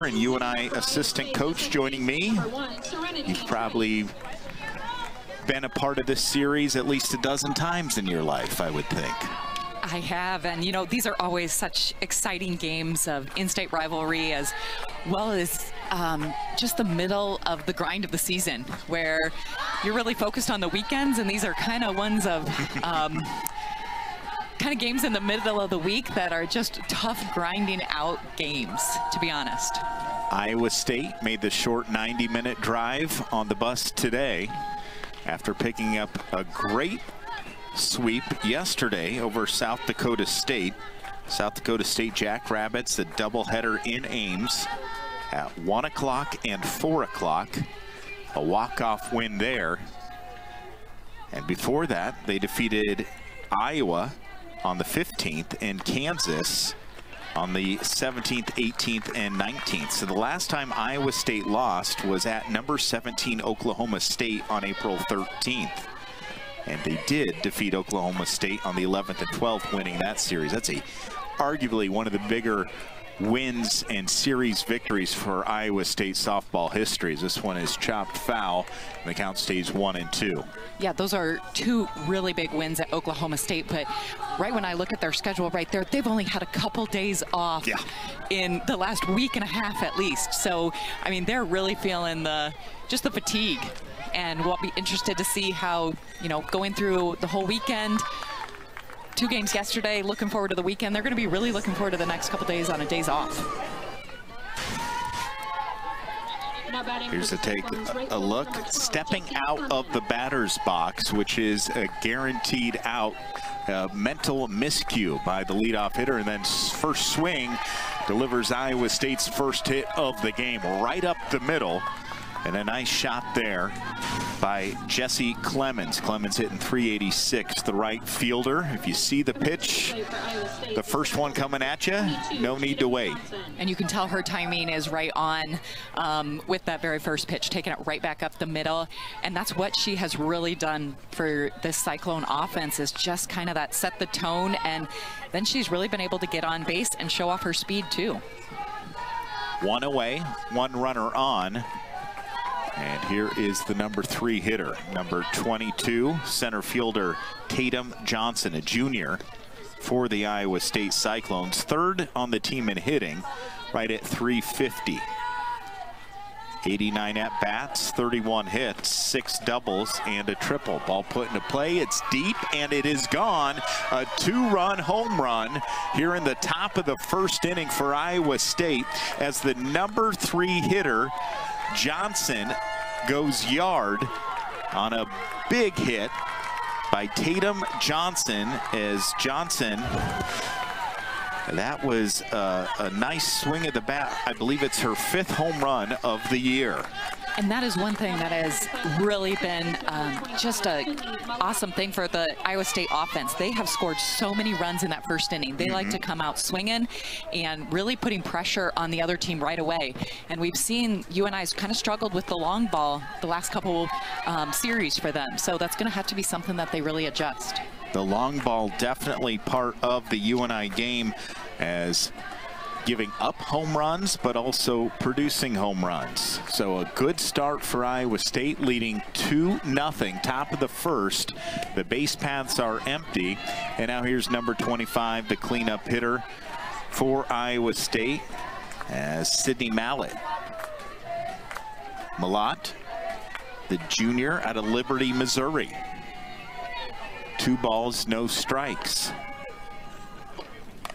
and UNI assistant coach joining me. You've probably been a part of this series at least a dozen times in your life, I would think. I have, and you know, these are always such exciting games of in-state rivalry, as well as just the middle of the grind of the season, where you're really focused on the weekends, and these are kind of ones of kind of games in the middle of the week that are just tough grinding out games, to be honest. Iowa State made the short 90-minute drive on the bus today after picking up a great sweep yesterday over South Dakota State. South Dakota State Jackrabbits, the doubleheader in Ames at 1 o'clock and 4 o'clock. A walk-off win there. And before that, they defeated Iowa on the 15th and Kansas on the 17th, 18th, and 19th. So the last time Iowa State lost was at number 17 Oklahoma State on April 13th. And they did defeat Oklahoma State on the 11th and 12th, winning that series. That's arguably one of the bigger wins and series victories for Iowa State softball history. This one is chopped foul, and the count stays 1-2. Yeah, those are two really big wins at Oklahoma State, but right when I look at their schedule right there, they've only had a couple days off in the last week and a half at least. So, I mean, they're really feeling just the fatigue, and we'll be interested to see how, you know, going through the whole weekend, 2 games yesterday, looking forward to the weekend. They're going to be really looking forward to the next couple days on a days off. Here's to take a look. Stepping out of the batter's box, which is a guaranteed out. Mental miscue by the leadoff hitter, and then first swing delivers Iowa State's first hit of the game right up the middle. And a nice shot there by Jesse Clemens. Clemens hitting .386, the right fielder. If you see the pitch, the first one coming at you, no need to wait. And you can tell her timing is right on with that very first pitch, taking it right back up the middle. And that's what she has really done for this Cyclone offense, is just kind of that set the tone. And then she's really been able to get on base and show off her speed too. 1 away, 1 runner on. And here is the number 3 hitter, number 22, center fielder Tatum Johnson, a junior for the Iowa State Cyclones. 3rd on the team in hitting, right at .350. 89 at-bats, 31 hits, 6 doubles, and a triple. Ball put into play, it's deep, and it is gone. A 2-run home run here in the top of the first inning for Iowa State, as the number 3 hitter, Johnson, goes yard on a big hit by Tatum Johnson, as Johnson, that was a nice swing at the bat. I believe it's her 5th home run of the year. And that is one thing that has really been just an awesome thing for the Iowa State offense. They have scored so many runs in that first inning. They like to come out swinging and really putting pressure on the other team right away. And we've seen UNI's kind of struggled with the long ball the last couple series for them. So that's going to have to be something that they really adjust. The long ball definitely part of the UNI game, as giving up home runs, but also producing home runs. So a good start for Iowa State, leading 2-0, top of the first. The base paths are empty. And now here's number 25, the cleanup hitter for Iowa State, as Sydney Mallett. Malott, the junior out of Liberty, Missouri. 2 balls, no strikes.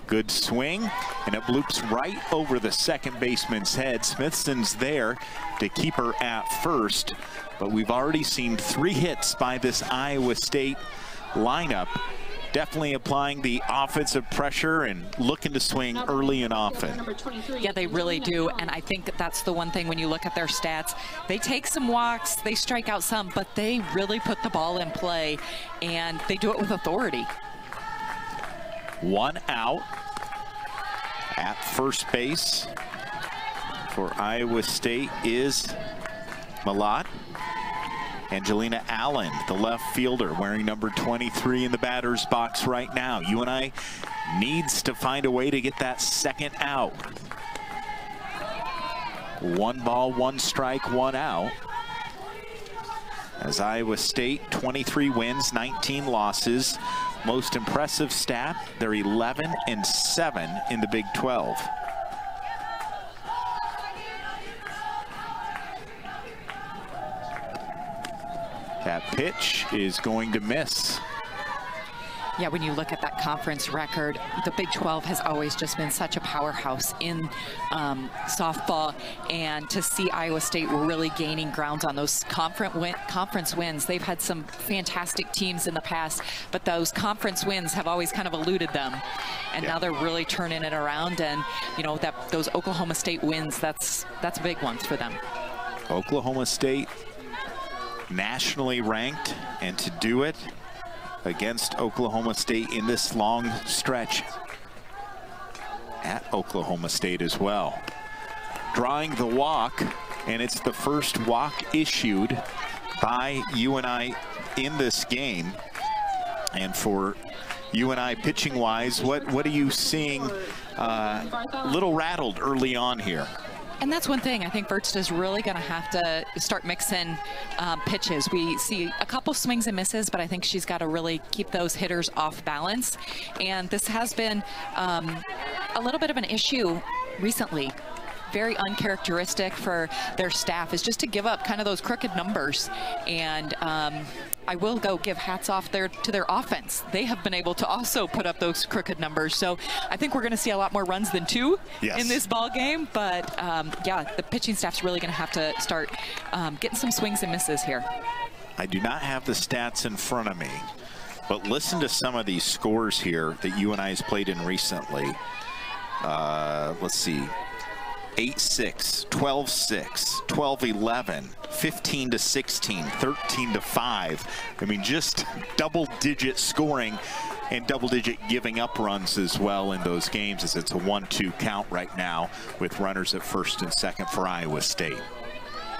Good swing, and it bloops right over the second baseman's head. Smithson's there to keep her at first, but we've already seen 3 hits by this Iowa State lineup. Definitely applying the offensive pressure and looking to swing early and often. Yeah, they really do, and I think that's the one thing when you look at their stats. They take some walks, they strike out some, but they really put the ball in play, and they do it with authority. 1 out at first base for Iowa State is Malott. Angelina Allen, the left fielder, wearing number 23 in the batter's box right now. UNI needs to find a way to get that second out. 1 ball, 1 strike, 1 out. As Iowa State, 23 wins, 19 losses. Most impressive stat, they're 11-7 in the Big 12. That pitch is going to miss. Yeah, when you look at that conference record, the Big 12 has always just been such a powerhouse in softball, and to see Iowa State really gaining ground on those conference wins. They've had some fantastic teams in the past, but those conference wins have always kind of eluded them, and now they're really turning it around. And you know, those Oklahoma State wins, that's big ones for them. Oklahoma State nationally ranked, and to do it against Oklahoma State in this long stretch at Oklahoma State as well. Drawing the walk, and it's the first walk issued by UNI in this game. And for UNI pitching wise, what are you seeing? A little rattled early on here. And that's one thing I think Verts is really going to have to start mixing pitches. We see a couple swings and misses, but I think she's got to really keep those hitters off balance. And this has been a little bit of an issue recently. Very uncharacteristic for their staff is just to give up kind of those crooked numbers. And I will go give hats off there to their offense. They have been able to also put up those crooked numbers. So I think we're going to see a lot more runs than 2 in this ball game. But yeah, the pitching staff's really going to have to start getting some swings and misses here. I do not have the stats in front of me, but listen to some of these scores here that UNI has played in recently. Let's see. 8-6, 12-6, 12-11, 15-16, 13-5. I mean, just double-digit scoring and double-digit giving up runs as well in those games, as it's a 1-2 count right now with runners at first and second for Iowa State.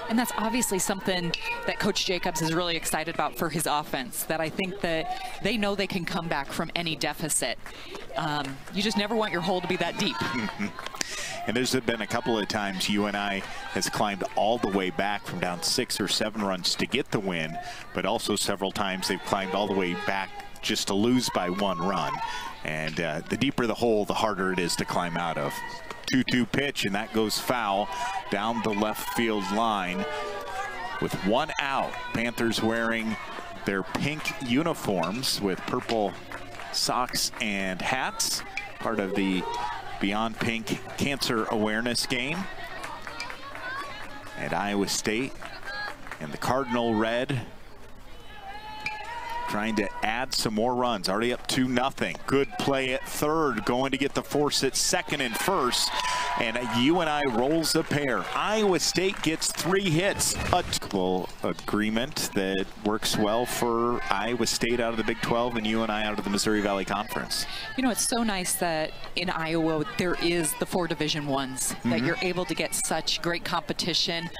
And that's obviously something that Coach Jacobs is really excited about for his offense, that I think that they know they can come back from any deficit. You just never want your hole to be that deep. And there's been a couple of times UNI has climbed all the way back from down 6 or 7 runs to get the win, but also several times they've climbed all the way back just to lose by 1 run. And the deeper the hole, the harder it is to climb out of. 2-2 pitch, and that goes foul down the left field line. With 1 out, Panthers wearing their pink uniforms with purple socks and hats, part of the Beyond Pink Cancer Awareness Game. And Iowa State and the Cardinal Red trying to add some more runs. Already up 2-0. Good play at third, going to get the force at second and first. And UNI rolls a pair. Iowa State gets 3 hits. A agreement that works well for Iowa State out of the Big 12 and UNI out of the Missouri Valley Conference. You know, it's so nice that in Iowa there is the 4 Division I's, that you're able to get such great competition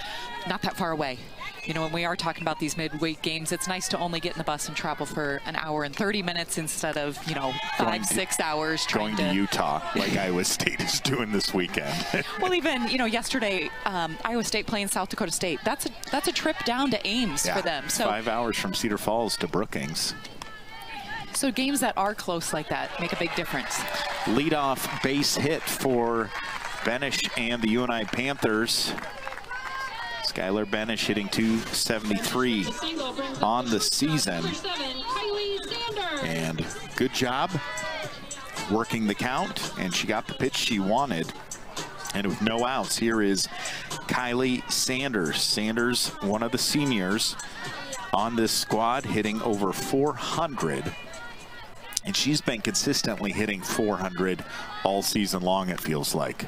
not that far away. You know, when we are talking about these midweek games, it's nice to only get in the bus and travel for an hour and 30 minutes instead of, you know, 5-6 hours going to Utah like Iowa State is doing this weekend. Well, even, you know, yesterday, Iowa State playing South Dakota State. That's a trip down to Ames for them. So 5 hours from Cedar Falls to Brookings. So games that are close like that make a big difference. Leadoff base hit for Benish and the UNI Panthers. Skylar Benish hitting .273 on the season. And good job working the count, and she got the pitch she wanted. And with no outs, here is Kylie Sanders. Sanders, one of the seniors on this squad, hitting over 400. And she's been consistently hitting 400 all season long, it feels like.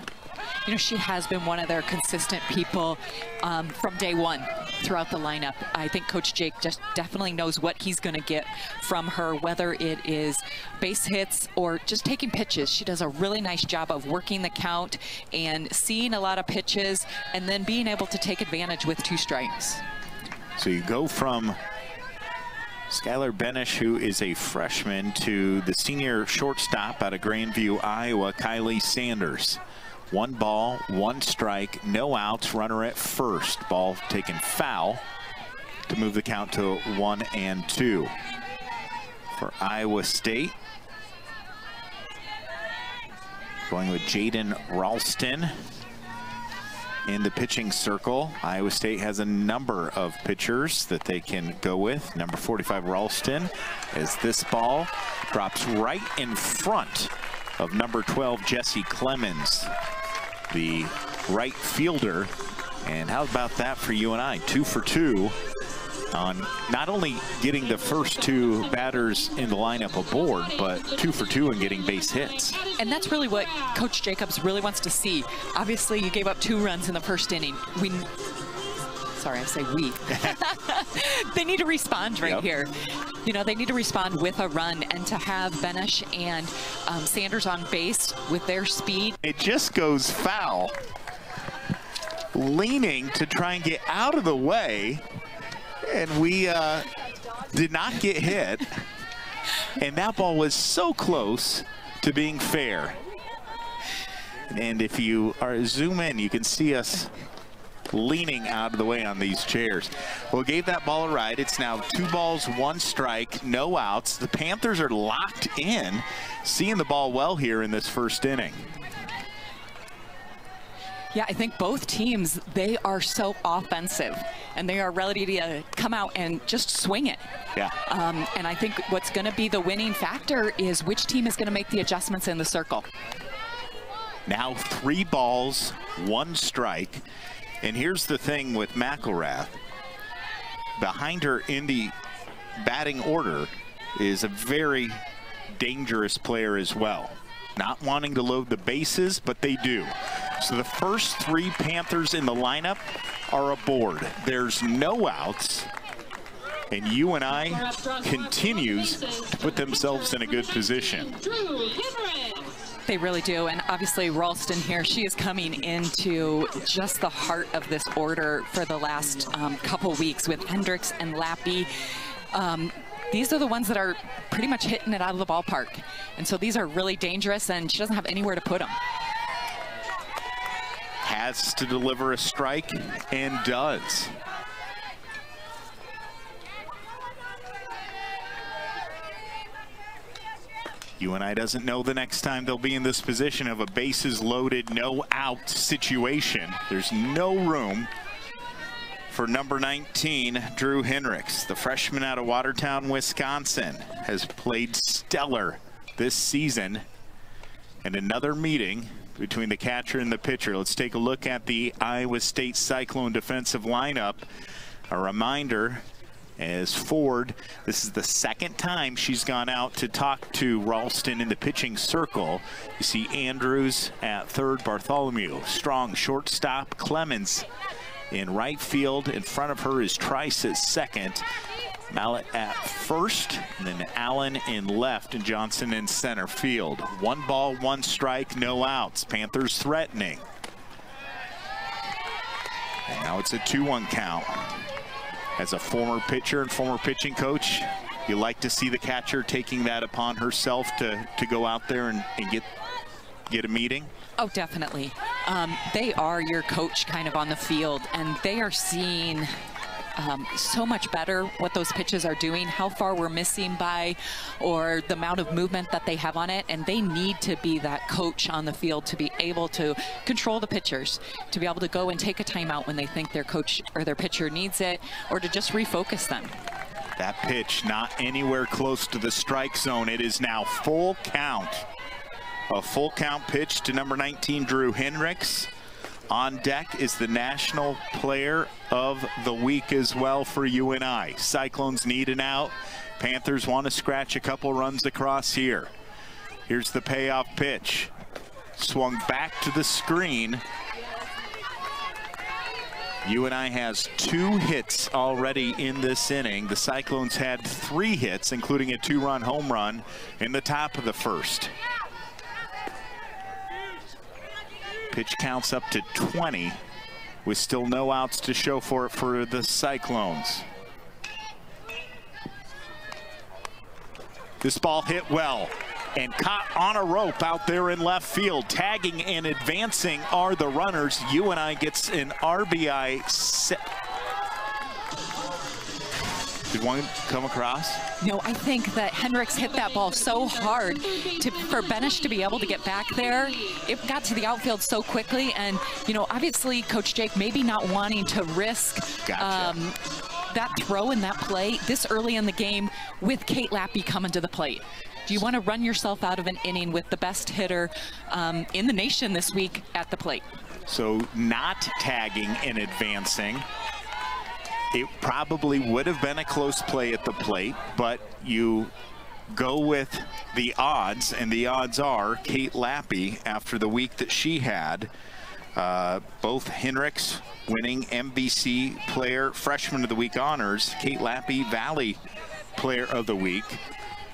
You know, she has been one of their consistent people from day one throughout the lineup. I think Coach Jake just definitely knows what he's going to get from her, whether it is base hits or just taking pitches. She does a really nice job of working the count and seeing a lot of pitches and then being able to take advantage with 2 strikes. So you go from Skylar Benish, who is a freshman, to the senior shortstop out of Grandview, Iowa, Kylie Sanders. 1 ball, 1 strike, no outs, runner at first. Ball taken foul to move the count to 1-2 for Iowa State. Going with Jaden Ralston in the pitching circle. Iowa State has a number of pitchers that they can go with. Number 45 Ralston, as this ball drops right in front of number 12 Jesse Clemens, the right fielder. And how about that for UNI? 2 for 2 on not only getting the first 2 batters in the lineup aboard, but 2 for 2 in getting base hits. And that's really what Coach Jacobs really wants to see. Obviously, you gave up 2 runs in the first inning. Sorry, I say we. They need to respond right here. You know, they need to respond with a run, and to have Benish and Sanders on base with their speed. It just goes foul. Leaning to try and get out of the way, and we did not get hit. And that ball was so close to being fair. And if you zoom in, you can see us leaning out of the way on these chairs. Well, gave that ball a ride. It's now 2 balls, 1 strike, no outs. The Panthers are locked in, seeing the ball well here in this first inning. Yeah, I think both teams, they are so offensive, and they are ready to come out and just swing it. Yeah. And I think what's going to be the winning factor is which team is going to make the adjustments in the circle. Now 3 balls, 1 strike. And here's the thing with McElrath. Behind her in the batting order is a very dangerous player as well. Not wanting to load the bases, but they do. So the first 3 Panthers in the lineup are aboard. There's no outs. And UNI continues to put themselves in a good position. They really do, and obviously Ralston here, she is coming into just the heart of this order for the last couple weeks with Hendricks and Lappy. These are the ones that are pretty much hitting it out of the ballpark. And so these are really dangerous, and she doesn't have anywhere to put them. Has to deliver a strike, and does. UNI doesn't know the next time they'll be in this position of a bases loaded, no out situation. There's no room for number 19, Drew Hendricks. The freshman out of Watertown, Wisconsin, has played stellar this season. And another meeting between the catcher and the pitcher. Let's take a look at the Iowa State Cyclone defensive lineup. A reminder, as Ford, this is the 2nd time she's gone out to talk to Ralston in the pitching circle. You see Andrews at 3rd, Bartholomew, Strong shortstop, Clemens in right field. In front of her is Trice at 2nd, Mallett at 1st, and then Allen in left and Johnson in center field. 1 ball, 1 strike, no outs. Panthers threatening. And now it's a 2-1 count. As a former pitcher and former pitching coach, you like to see the catcher taking that upon herself to go out there and get a meeting? Oh, definitely. They are your coach kind of on the field, and they are seeing so much better what those pitches are doing, how far we're missing by, or the amount of movement that they have on it. And they need to be that coach on the field to be able to control the pitchers, to be able to go and take a timeout when they think their coach or their pitcher needs it, or to just refocus them. That pitch not anywhere close to the strike zone. It is now full count. A full count pitch to number 19, Drew Hendricks. On deck is the National Player of the Week as well for UNI. Cyclones need an out. Panthers want to scratch a couple runs across here. Here's the payoff pitch. Swung back to the screen. UNI has 2 hits already in this inning. The Cyclones had 3 hits, including a 2-run home run in the top of the first. Pitch counts up to 20 with still no outs to show for it for the Cyclones. This ball hit well. and caught on a rope out there in left field. Tagging and advancing are the runners. UNI gets an RBI set. Did one come across? No, I think that Hendricks hit that ball so hard for Benish to be able to get back there. It got to the outfield so quickly, and you know, obviously Coach Jake maybe not wanting to risk that throw and that play this early in the game with Kate Lappy coming to the plate. Do you want to run yourself out of an inning with the best hitter in the nation this week at the plate? So not tagging and advancing. It probably would have been a close play at the plate, but you go with the odds, and the odds are Kate Lappy, after the week that she had, both Hendricks winning MVC Player Freshman of the Week honors, Kate Lappy Valley Player of the Week,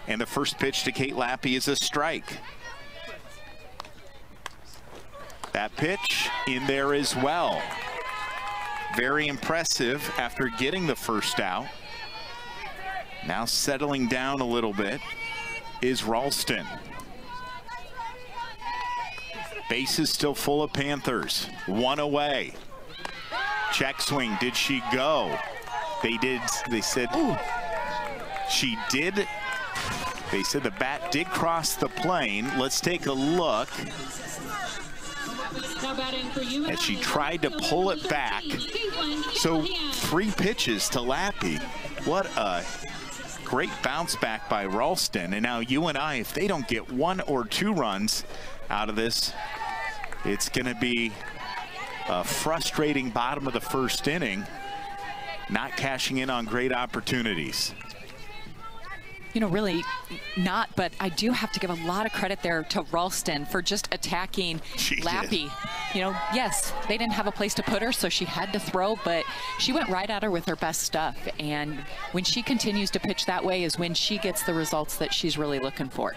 and the first pitch to Kate Lappy is a strike. That pitch in there as well. Very impressive after getting the first out. Now settling down a little bit is Ralston. Bases still full of Panthers. One away. Check swing. Did she go? They did. They said she did. They said the bat did cross the plane. Let's take a look. As she tried to pull it back. So 3 pitches to Lappy. What a great bounce back by Ralston. And now UNI, if they don't get 1 or 2 runs out of this, it's going to be a frustrating bottom of the first inning, not cashing in on great opportunities. You know, really not, but I do have to give a lot of credit there to Ralston for just attacking Lappy. You know, yes, they didn't have a place to put her, so she had to throw, but she went right at her with her best stuff. And when she continues to pitch that way is when she gets the results that she's really looking for.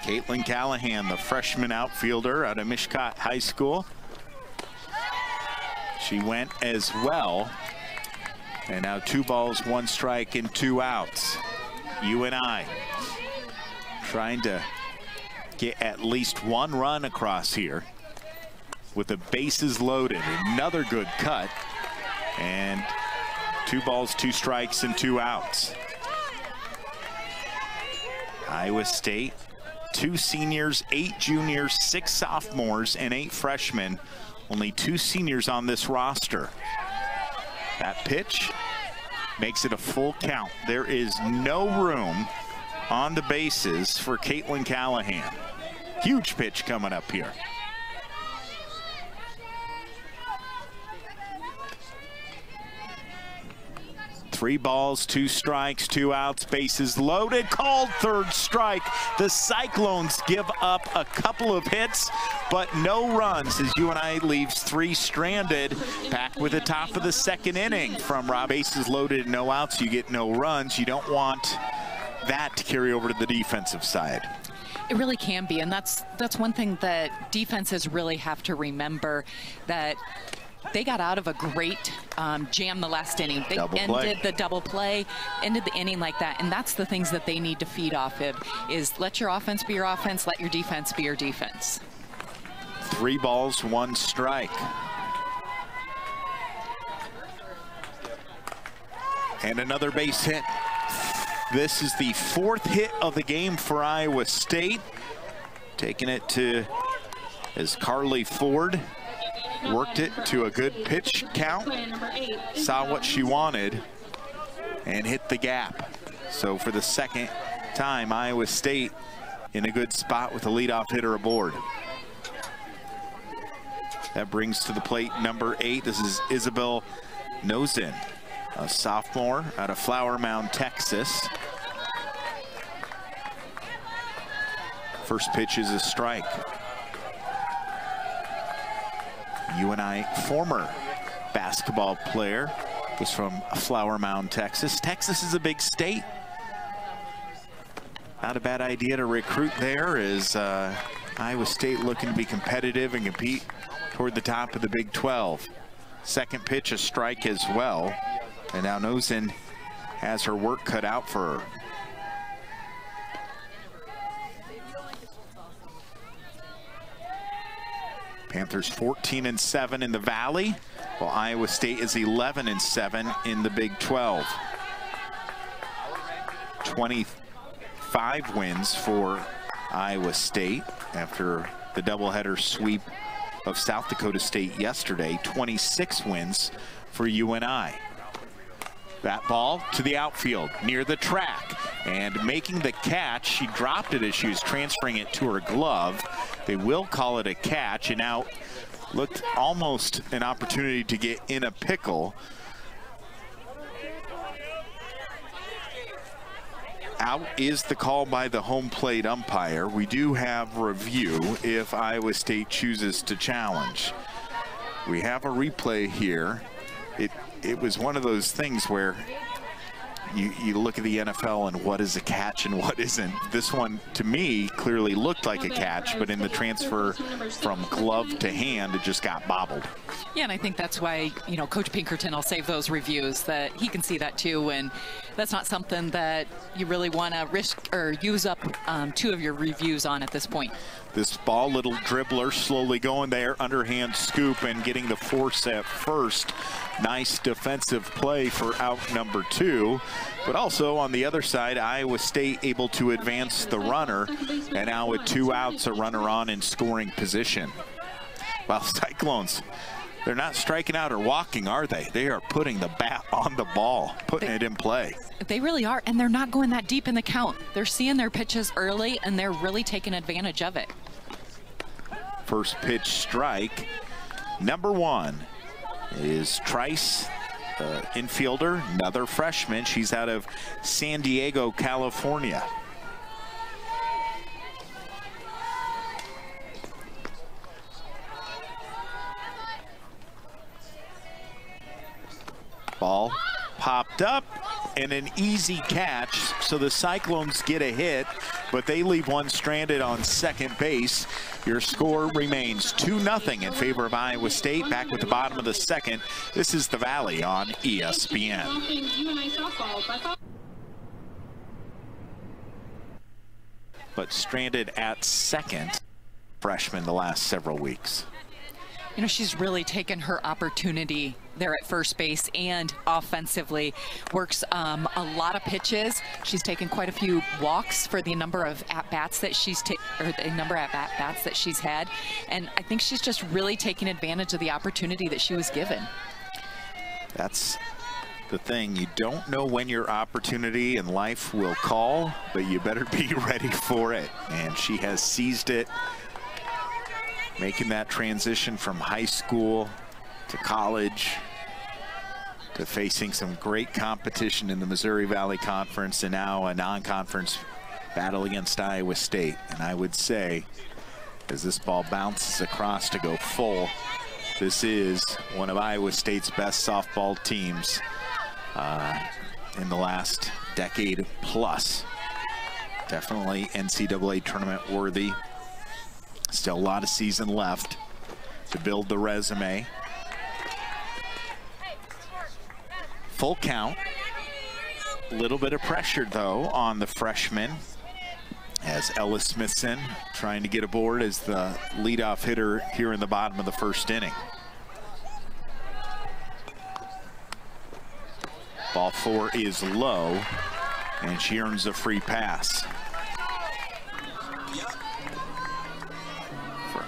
Caitlin Callahan, the freshman outfielder out of Mishcot High School. She went as well. And now 2 balls, 1 strike, and 2 outs. UNI trying to get at least 1 run across here with the bases loaded. Another good cut, and 2 balls, 2 strikes, and 2 outs. Iowa State, 2 seniors, 8 juniors, 6 sophomores, and 8 freshmen. Only 2 seniors on this roster. That pitch makes it a full count. There is no room on the bases for Caitlin Callahan. Huge pitch coming up here. Three balls, 2 strikes, 2 outs, bases loaded, called 3rd strike. The Cyclones give up a couple of hits, but no runs as UNI leaves 3 stranded. Back with the top of the 2nd inning from Rob. Bases loaded, no outs, you get no runs. You don't want that to carry over to the defensive side. It really can be, and that's one thing that defenses really have to remember, that they got out of a great jam the last inning. They ended the double play, ended the inning like that, and that's the things that they need to feed off of, is let your offense be your offense, let your defense be your defense. 3 balls, 1 strike. And another base hit. This is the 4th hit of the game for Iowa State. Taking it to as Carly Ford worked it to a good pitch count, saw what she wanted, and hit the gap. So for the 2nd time, Iowa State in a good spot with a leadoff hitter aboard. That brings to the plate number 8. This is Isabel Nozin, a sophomore out of Flower Mound, Texas. First pitch is a strike. UNI former basketball player, was from Flower Mound, Texas. Texas is a big state. Not a bad idea to recruit there, as Iowa State looking to be competitive and compete toward the top of the Big 12. Second pitch, a strike as well. And now Nozin has her work cut out for her. Panthers 14-7 in the Valley, while Iowa State is 11-7 in the Big 12. 25 wins for Iowa State after the doubleheader sweep of South Dakota State yesterday. 26 wins for UNI. That ball to the outfield near the track, and making the catch. She dropped it as she was transferring it to her glove. They will call it a catch, and now looked almost an opportunity to get in a pickle. Out is the call by the home plate umpire. We do have review if Iowa State chooses to challenge. We have a replay here. It was one of those things where you look at the NFL and what is a catch and what isn't. This one, to me, clearly looked like a catch, but in the transfer from glove to hand, it just got bobbled. Yeah, and I think that's why, you know, Coach Pinkerton will save those reviews, that he can see that too, and that's not something that you really want to risk or use up 2 of your reviews on at this point. This ball, little dribbler, slowly going there, underhand scoop and getting the force at first. Nice defensive play for out number 2. But also on the other side, Iowa State able to advance the runner, and now with 2 outs, a runner on in scoring position. Well, Cyclones, they're not striking out or walking, are they? They are putting the bat on the ball, putting it in play. They really are, and they're not going that deep in the count. They're seeing their pitches early, and they're really taking advantage of it. First pitch strike. Number 1 is Trice, infielder, another freshman. She's out of San Diego, California. Ball popped up and an easy catch, so the Cyclones get a hit, but they leave one stranded on second base. Your score remains 2-0 in favor of Iowa State. Back with the bottom of the second. This is the Valley on ESPN. But stranded at second, freshman the last several weeks. You know, she's really taken her opportunity there at first base and offensively. Works a lot of pitches. She's taken quite a few walks for the number of at-bats that she's at-bats that she's had. And I think she's just really taking advantage of the opportunity that she was given. That's the thing. You don't know when your opportunity in life will call, but you better be ready for it. And she has seized it, making that transition from high school to college to facing some great competition in the Missouri Valley Conference, and now a non-conference battle against Iowa State. And I would say, as this ball bounces across to go full, this is one of Iowa State's best softball teams in the last decade plus. Definitely NCAA tournament worthy. Still a lot of season left to build the resume. Full count. A little bit of pressure, though, on the freshman, as Ella Smithson trying to get aboard as the leadoff hitter here in the bottom of the first inning. Ball 4 is low, and she earns a free pass.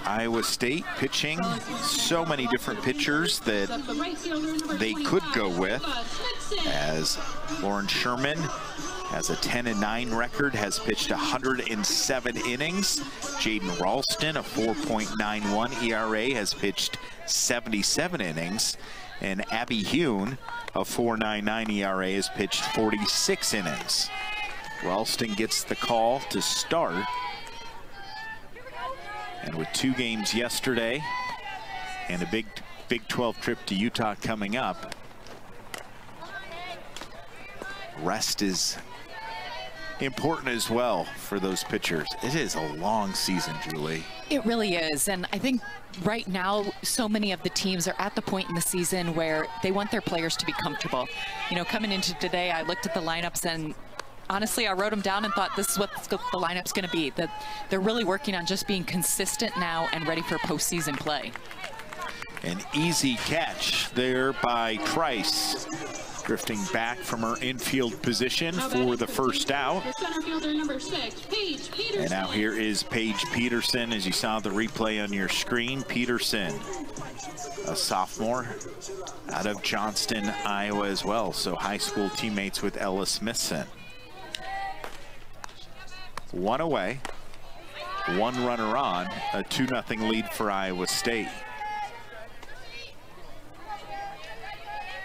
Iowa State pitching, so many different pitchers that they could go with, as Lauren Sherman has a 10-9 record, has pitched 107 innings. Jaden Ralston, a 4.91 ERA, has pitched 77 innings. And Abby Hune, a 4.99 ERA, has pitched 46 innings. Ralston gets the call to start. And with 2 games yesterday and a Big 12 trip to Utah coming up, rest is important as well for those pitchers. It is a long season, Julie. It really is, and I think right now so many of the teams are at the point in the season where they want their players to be comfortable. You know, coming into today, I looked at the lineups, and honestly, I wrote them down and thought this is what the lineup's going to be. That they're really working on just being consistent now and ready for postseason play. An easy catch there by Trice, drifting back from her infield position for the first out. And now here is Paige Peterson, as you saw the replay on your screen. Peterson, a sophomore out of Johnston, Iowa as well. So high school teammates with Ella Smithson. One away, one runner on, a 2-0 lead for Iowa State.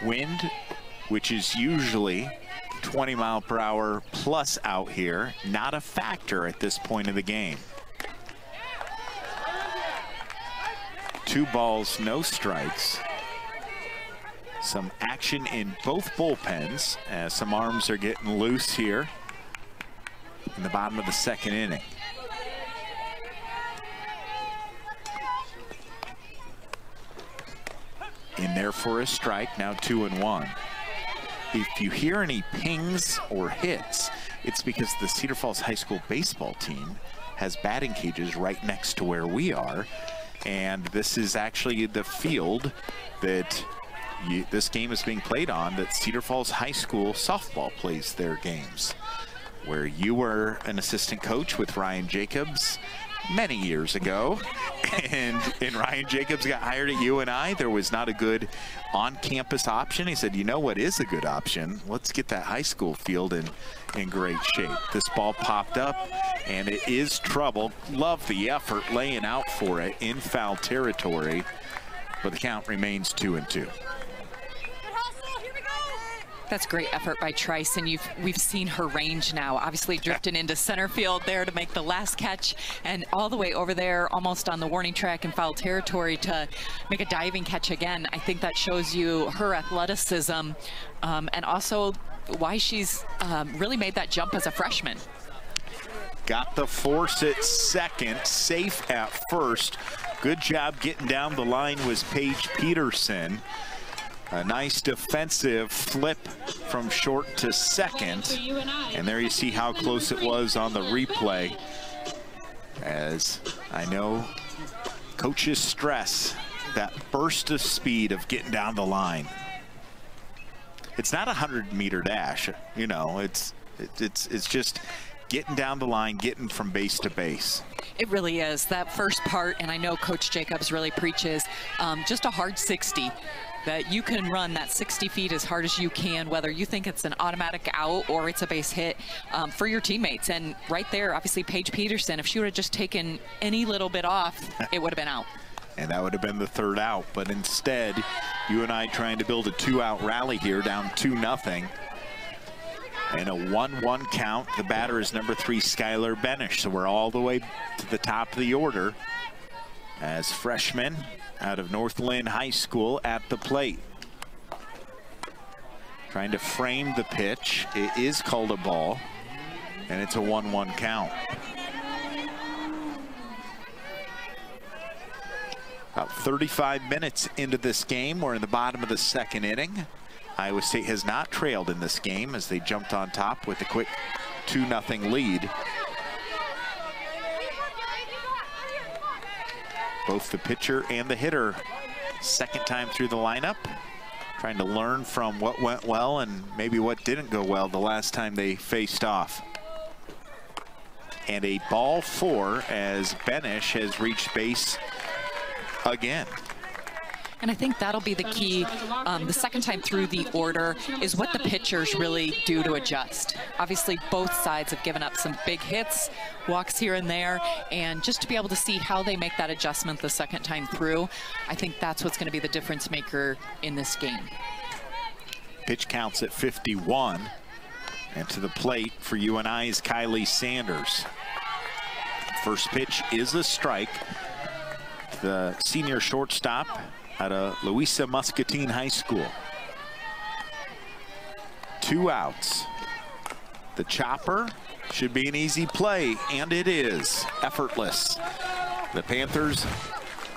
Wind, which is usually 20 mile per hour plus out here, not a factor at this point of the game. 2 balls, no strikes. Some action in both bullpens as some arms are getting loose here in the bottom of the second inning. In there for a strike, now 2-1. If you hear any pings or hits, it's because the Cedar Falls High School baseball team has batting cages right next to where we are. And this is actually the field that this game is being played on, that Cedar Falls High School softball plays their games, where you were an assistant coach with Ryan Jacobs many years ago. And Ryan Jacobs got hired at UNI. There was not a good on-campus option. He said, you know what is a good option? Let's get that high school field in great shape. This ball popped up, and it is trouble. Love the effort laying out for it in foul territory, but the count remains 2-2. That's great effort by Trice, and we've seen her range now, obviously drifting into center field there to make the last catch, and all the way over there almost on the warning track in foul territory to make a diving catch again. I think that shows you her athleticism and also why she's really made that jump as a freshman. Got the force at second, safe at first. Good job getting down the line was Paige Peterson. A nice defensive flip from short to second. And there you see how close it was on the replay. As I know coaches stress that burst of speed of getting down the line. It's not a 100-meter dash, you know, it's just getting down the line, getting from base to base. It really is. That first part, and I know Coach Jacobs really preaches, just a hard 60. That you can run that 60 feet as hard as you can, whether you think it's an automatic out or it's a base hit for your teammates. And right there, obviously, Paige Peterson, if she would have just taken any little bit off, it would have been out. And that would have been the third out. But instead, UNI trying to build a 2-out rally here, down 2-0. And a 1-1 count. The batter is number 3, Skylar Benish. So we're all the way to the top of the order as freshman out of Northland High School at the plate. Trying to frame the pitch. It is called a ball, and it's a 1-1 count. About 35 minutes into this game. We're in the bottom of the second inning. Iowa State has not trailed in this game as they jumped on top with a quick 2-0 lead. Both the pitcher and the hitter, second time through the lineup, trying to learn from what went well and maybe what didn't go well the last time they faced off. And a ball 4 as Benish has reached base again. And I think that'll be the key the second time through the order is what the pitchers really do to adjust. Obviously, both sides have given up some big hits, walks here and there, and just to be able to see how they make that adjustment the second time through, I think that's what's going to be the difference maker in this game. Pitch counts at 51, and to the plate for UNI's Kylie Sanders. First pitch is a strike. The senior shortstop out of Louisa Muscatine High School. 2 outs. The chopper should be an easy play, and it is. Effortless. The Panthers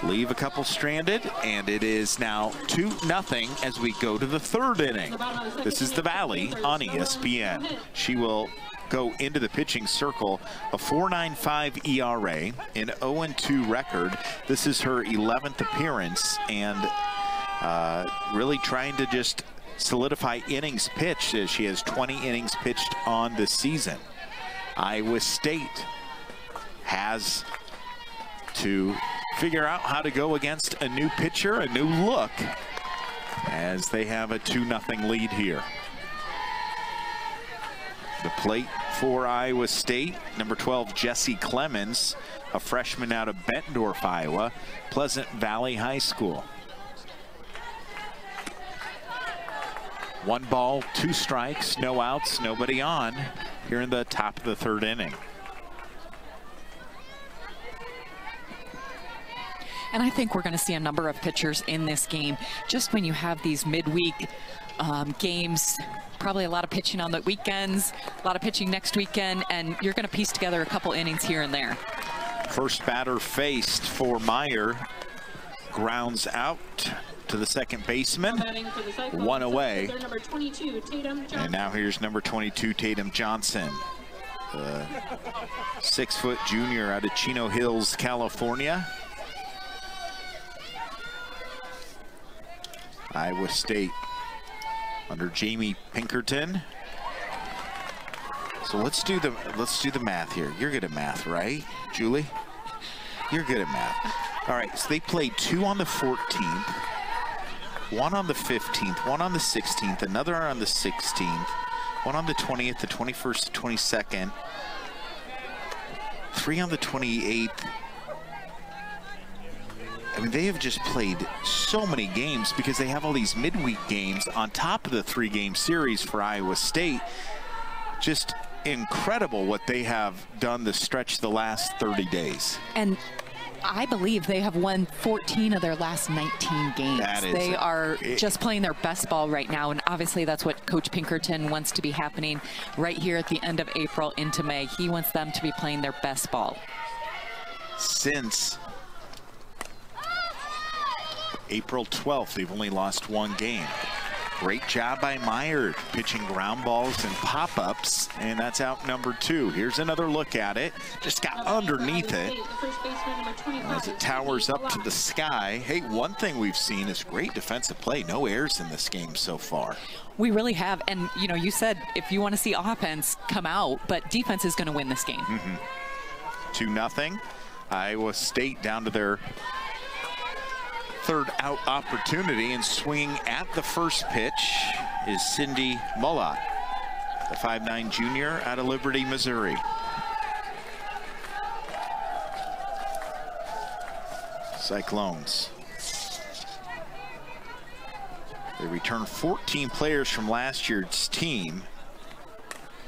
leave a couple stranded, and it is now 2-0 as we go to the third inning. This is the Valley on ESPN. She will go into the pitching circle, a 4.95 ERA, an 0-2 record. This is her 11th appearance, and really trying to just solidify innings pitched, as she has 20 innings pitched on this season. Iowa State has to figure out how to go against a new pitcher, a new look, as they have a 2-0 lead here. The plate for Iowa State, number 12, Jesse Clemens, a freshman out of Bettendorf, Iowa, Pleasant Valley High School. 1 ball, 2 strikes, no outs, nobody on here in the top of the third inning. And I think we're going to see a number of pitchers in this game. Just when you have these midweek games, probably a lot of pitching on the weekends, a lot of pitching next weekend, and you're going to piece together a couple innings here and there. First batter faced for Meyer, grounds out to the second baseman, 1 away. And now here's number 22, Tatum Johnson, the 6-foot junior out of Chino Hills, California. Iowa State under Jamie Pinkerton. So let's do the math here. You're good at math, right, Julie? You're good at math. All right, so they played 2 on the 14th, 1 on the 15th, 1 on the 16th, another on the 16th, 1 on the 20th, the 21st, the 22nd, 3 on the 28th. I mean, they have just played so many games because they have all these midweek games on top of the 3-game series for Iowa State. Just incredible what they have done to stretch the last 30 days. And I believe they have won 14 of their last 19 games. They are just playing their best ball right now, and obviously that's what Coach Pinkerton wants to be happening right here at the end of April into May. He wants them to be playing their best ball. Since April 12th, they've only lost 1 game. Great job by Meyer, pitching ground balls and pop-ups, and that's out number 2. Here's another look at it. Just got underneath it as it towers up to the sky. Hey, one thing we've seen is great defensive play. No errors in this game so far. We really have, and you know, you said if you want to see offense come out, but defense is going to win this game. 2-0. Iowa State down to their third out opportunity, and swinging at the first pitch is Cindy Mullott, the 5'9" junior out of Liberty, Missouri. Cyclones. They return 14 players from last year's team.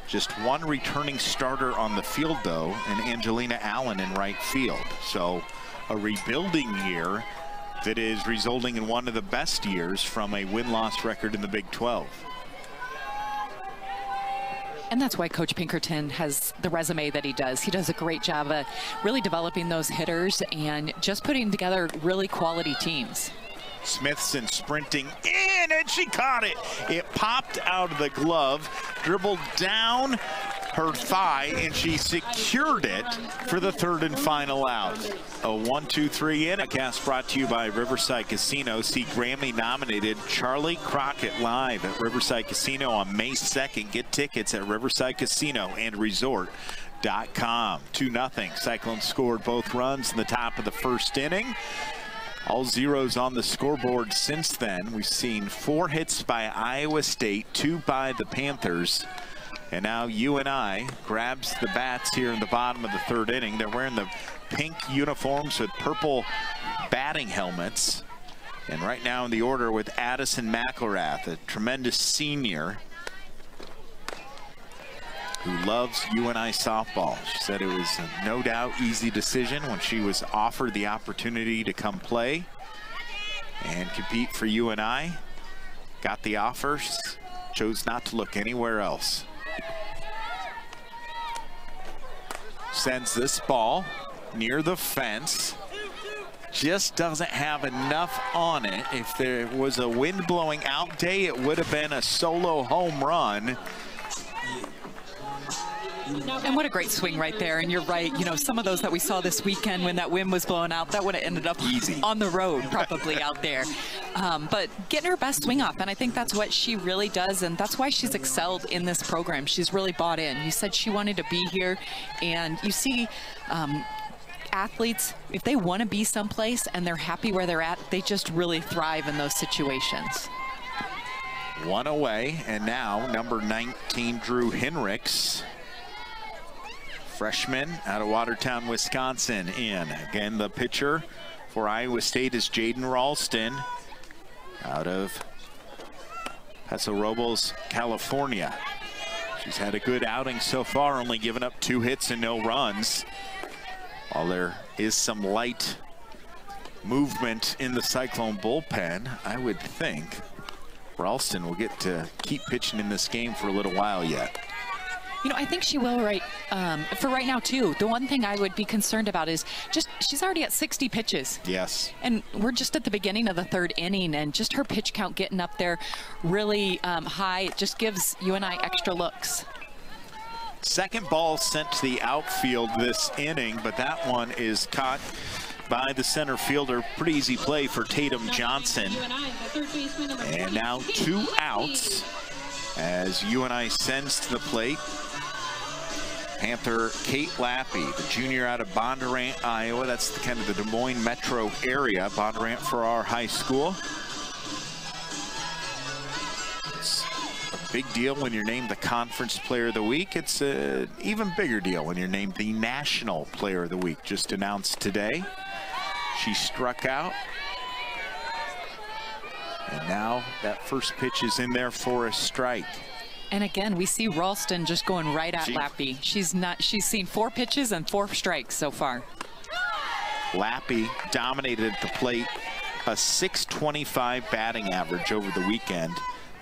Just 1 returning starter on the field, though, and Angelina Allen in right field. So a rebuilding year that is resulting in one of the best years from a win-loss record in the Big 12. And that's why Coach Pinkerton has the resume that he does. He does a great job of really developing those hitters and just putting together really quality teams. Smithson sprinting in, and she caught it. It popped out of the glove, dribbled down her thigh, and she secured it for the third and final out. A 1-2-3 inning. Cast brought to you by Riverside Casino. See Grammy-nominated Charlie Crockett live at Riverside Casino on May 2nd. Get tickets at Riverside Casino and Resort.com. 2-0. Cyclones scored both runs in the top of the first inning. All zeros on the scoreboard since then. We've seen 4 hits by Iowa State, 2 by the Panthers. And now UNI grabs the bats here in the bottom of the third inning. They're wearing the pink uniforms with purple batting helmets. And right now in the order with Addison McElrath, a tremendous senior who loves UNI softball. She said it was a no doubt easy decision when she was offered the opportunity to come play and compete for UNI. Got the offers, chose not to look anywhere else. Sends this ball near the fence. just doesn't have enough on it. If there was a wind blowing out day, it would have been a solo home run. And what a great swing right there. And you're right, you know, some of those that we saw this weekend when that wind was blowing out, that would have ended up easy on the road probably out there. But getting her best swing off, and I think that's what she really does, and that's why she's excelled in this program. She's really bought in. You said she wanted to be here, and you see athletes, if they want to be someplace and they're happy where they're at, they just really thrive in those situations. One away, and now number 19, Drew Henricks, freshman out of Watertown, Wisconsin, in. Again, the pitcher for Iowa State is Jaden Ralston out of Paso Robles, California. She's had a good outing so far, only giving up 2 hits and no runs. While there is some light movement in the Cyclone bullpen, I would think Ralston will get to keep pitching in this game for a little while yet. You know, I think she will for right now, too. The one thing I would be concerned about is just she's already at 60 pitches. Yes. And we're just at the beginning of the 3rd inning, and just her pitch count getting up there really high, it just gives UNI extra looks. Second ball sent to the outfield this inning, but that one is caught by the center fielder. Pretty easy play for Tatum Johnson. And now 2 outs as UNI sends to the plate Panther Kate Lappy, the junior out of Bondurant, Iowa. That's kind of the Des Moines metro area. Bondurant for our high school. It's a big deal when you're named the Conference Player of the Week. It's an even bigger deal when you're named the National Player of the Week, just announced today. She struck out. And now that first pitch is in there for a strike. And again, we see Ralston just going right at Lappy. She's seen 4 pitches and 4 strikes so far. Lappy dominated at the plate, a .625 batting average over the weekend,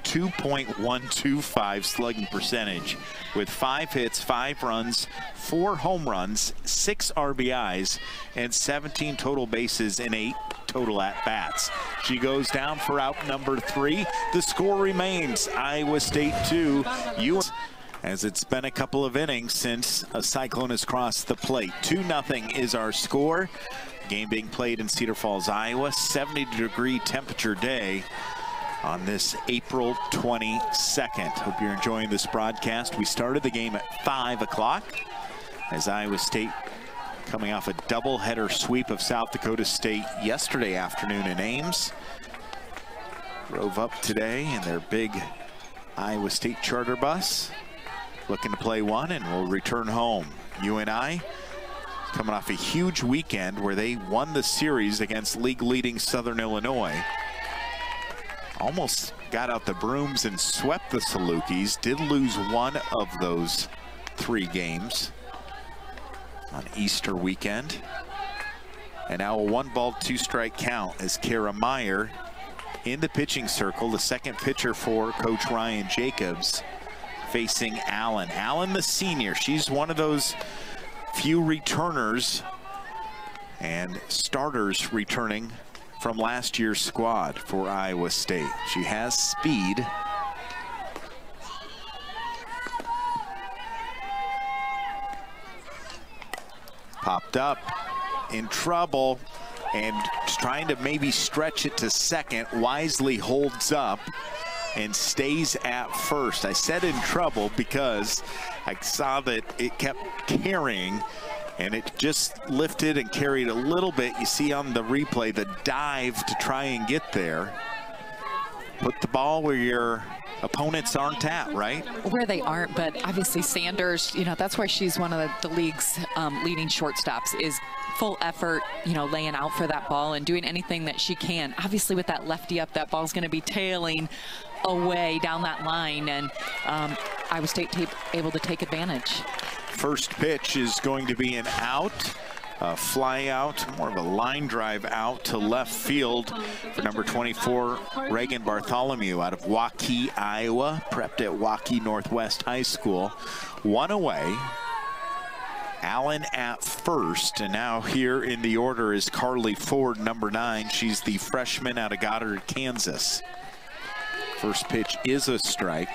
2.125 slugging percentage, with 5 hits, 5 runs, 4 home runs, 6 RBIs, and 17 total bases in 8 total at-bats. She goes down for out number 3. The score remains Iowa State 2, as it's been a couple of innings since a Cyclone has crossed the plate. 2-0 is our score. Game being played in Cedar Falls, Iowa. 70-degree temperature day on this April 22nd. Hope you're enjoying this broadcast. We started the game at 5 o'clock as Iowa State, coming off a doubleheader sweep of South Dakota State yesterday afternoon in Ames, drove up today in their big Iowa State charter bus, looking to play one, and will return home. UNI coming off a huge weekend where they won the series against league-leading Southern Illinois. Almost got out the brooms and swept the Salukis. Did lose one of those 3 games on Easter weekend. And now a 1-ball, 2-strike count as Kara Meyer in the pitching circle, the second pitcher for Coach Ryan Jacobs, facing Allen. Allen, the senior, she's one of those few returners and starters returning from last year's squad for Iowa State. She has speed. Popped up, in trouble, and trying to maybe stretch it to second. Wisely holds up and stays at first. I said in trouble because I saw that it kept carrying, and it just lifted and carried a little bit. You see on the replay the dive to try and get there. Put the ball where your opponents aren't at, right? Where they aren't, but obviously Sanders, you know, that's why she's one of the league's leading shortstops, is full effort, you know, laying out for that ball and doing anything that she can. Obviously with that lefty up, that ball's going to be tailing away down that line, and Iowa State able to take advantage. First pitch is going to be an out, a fly out, more of a line drive out to left field for number 24, Reagan Bartholomew out of Waukee, Iowa, prepped at Waukee Northwest High School. 1 away Allen at first, and now here in the order is Carly Ford, number 9. She's the freshman out of Goddard, Kansas. First pitch is a strike.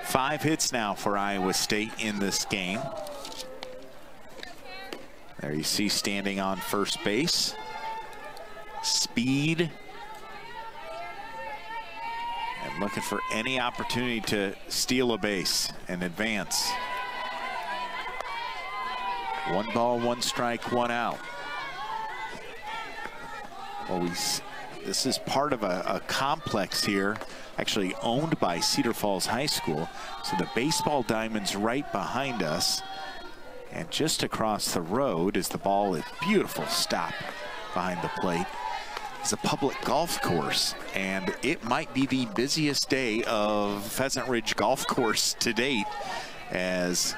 5 hits now for Iowa State in this game. There you see standing on first base. Speed. And looking for any opportunity to steal a base and advance. 1 ball, 1 strike, 1 out. Well, this is part of a complex here, actually owned by Cedar Falls High School. So the baseball diamond's right behind us. And just across the road is the ball, a beautiful stop behind the plate. It's a public golf course, and it might be the busiest day of Pheasant Ridge Golf Course to date, as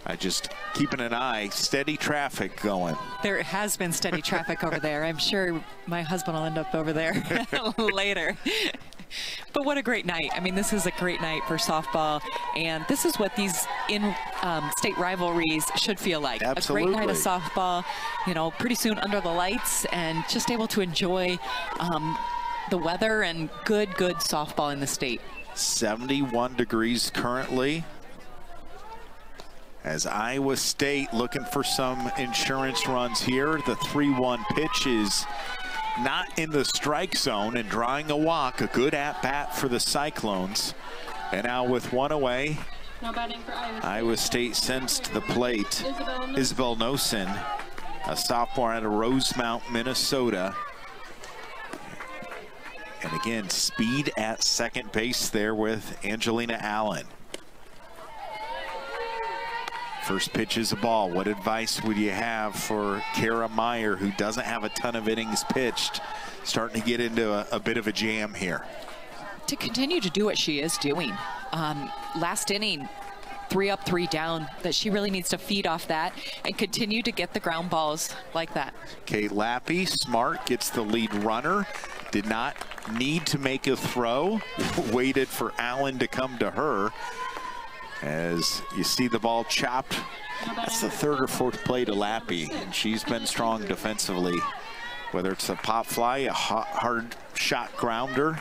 I just keeping an eye, steady traffic going. There has been steady traffic over there. I'm sure my husband will end up over there later. But what a great night. I mean, this is a great night for softball, and this is what these in-state rivalries should feel like. Absolutely. A great night of softball, you know, pretty soon under the lights, and just able to enjoy the weather and good softball in the state. 71 degrees currently, as Iowa State looking for some insurance runs here. The 3-1 pitch is not in the strike zone and drawing a walk. A good at-bat for the Cyclones. And now with 1 away, Iowa State sends to the plate Isabel Nosen, a sophomore out of Rosemount, Minnesota. And again, speed at second base there with Angelina Allen. First pitch is a ball. What advice would you have for Kara Meyer, who doesn't have a ton of innings pitched, starting to get into a bit of a jam here? To continue to do what she is doing. Last inning, 3 up, 3 down, that she really needs to feed off that and continue to get the ground balls like that. Kate Lappy, smart, gets the lead runner. Did not need to make a throw. Waited for Allen to come to her. As you see the ball chopped, that's the 3rd or 4th play to Lappy, and she's been strong defensively, whether it's a pop fly, a hard shot grounder.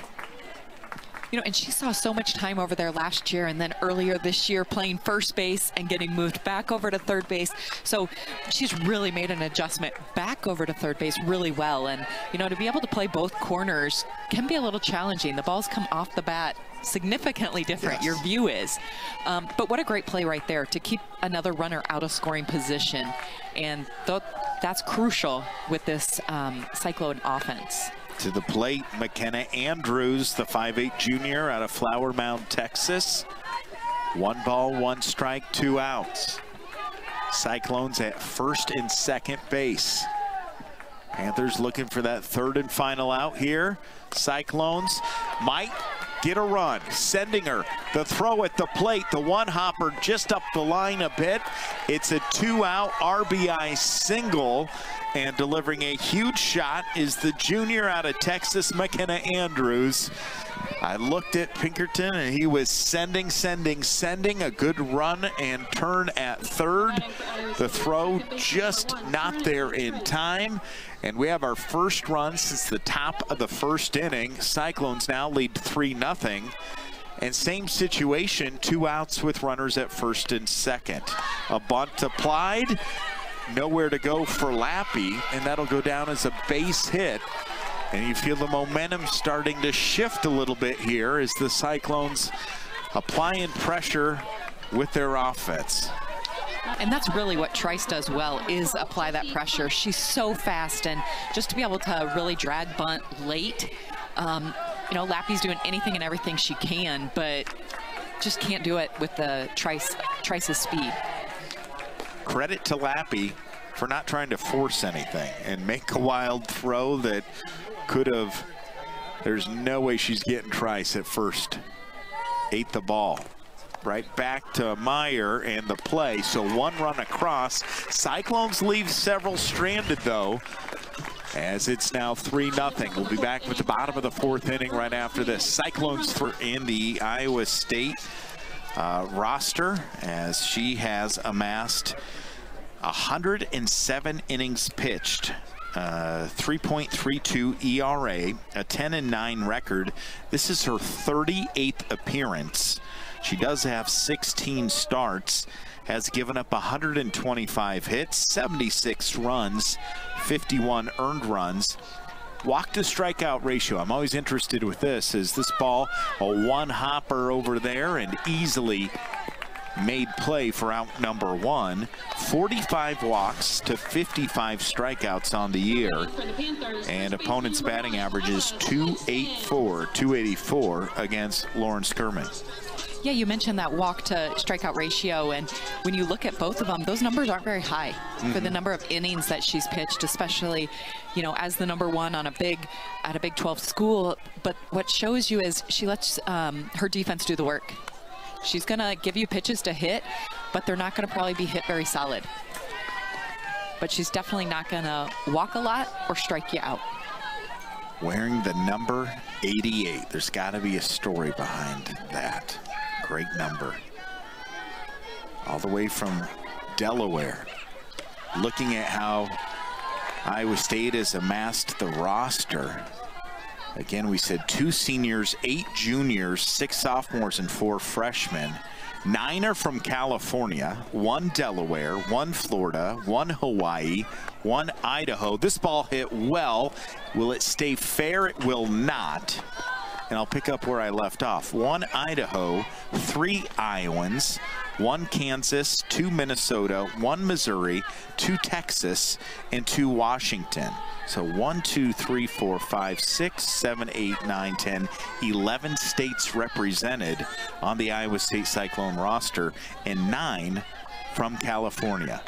You know, and she saw so much time over there last year, and then earlier this year playing first base and getting moved back over to third base. So she's really made an adjustment back over to third base really well. And, you know, to be able to play both corners can be a little challenging. The balls come off the bat significantly different. Yes. Your view is. But what a great play right there to keep another runner out of scoring position. And that's crucial with this Cyclone offense. To the plate, McKenna Andrews, the 5'8" junior out of Flower Mound, Texas. 1 ball, 1 strike, 2 outs. Cyclones at first and second base. Panthers looking for that 3rd and final out here. Cyclones might get a run, sending her. The throw at the plate, the one hopper just up the line a bit. It's a 2-out RBI single, and delivering a huge shot is the junior out of Texas, McKenna Andrews. I looked at Pinkerton, and he was sending. A good run and turn at third. The throw just not there in time. And we have our first run since the top of the 1st inning. Cyclones now lead 3-0. And same situation, 2 outs with runners at 1st and 2nd. A bunt applied, nowhere to go for Lappy, and that'll go down as a base hit. And you feel the momentum starting to shift a little bit here as the Cyclones applying pressure with their offense. And that's really what Trice does well, is apply that pressure. She's so fast, and just to be able to really drag bunt late, you know, Lappy's doing anything and everything she can, but just can't do it with the Trice's speed. Credit to Lappy for not trying to force anything and make a wild throw that could have. There's no way she's getting Trice at first. Ate the ball. Right back to Meyer and the play. So 1 run across. Cyclones leave several stranded though, as it's now 3-0. We'll be back with the bottom of the 4th inning right after this. Cyclones in the Iowa State roster, as she has amassed 107 innings pitched, 3.32 ERA, a 10-9 record. This is her 38th appearance. She does have 16 starts, has given up 125 hits, 76 runs, 51 earned runs. Walk to strikeout ratio, I'm always interested with this. Is this ball a one hopper over there and easily made play for out number one? 45 walks to 55 strikeouts on the year, and opponent's batting average is 284 against Lauren Skirman. Yeah, you mentioned that walk to strikeout ratio, and when you look at both of them, those numbers aren't very high for the number of innings that she's pitched, especially, you know, as the number one on a Big 12 school. But what shows you is she lets her defense do the work. She's gonna give you pitches to hit, but they're not gonna probably be hit very solid. But she's definitely not gonna walk a lot or strike you out. Wearing the number 88, there's gotta be a story behind that. Great number. All the way from Delaware. Looking at how Iowa State has amassed the roster. Again, we said 2 seniors, 8 juniors, 6 sophomores, and 4 freshmen. 9 are from California, 1 Delaware, 1 Florida, 1 Hawaii, 1 Idaho. This ball hit well. Will it stay fair? It will not. And I'll pick up where I left off. 1 Idaho, 3 Iowans, 1 Kansas, 2 Minnesota, 1 Missouri, 2 Texas, and 2 Washington. So 1, 2, 3, 4, 5, 6, 7, 8, 9, 10, 11 states represented on the Iowa State Cyclone roster, and 9 from California.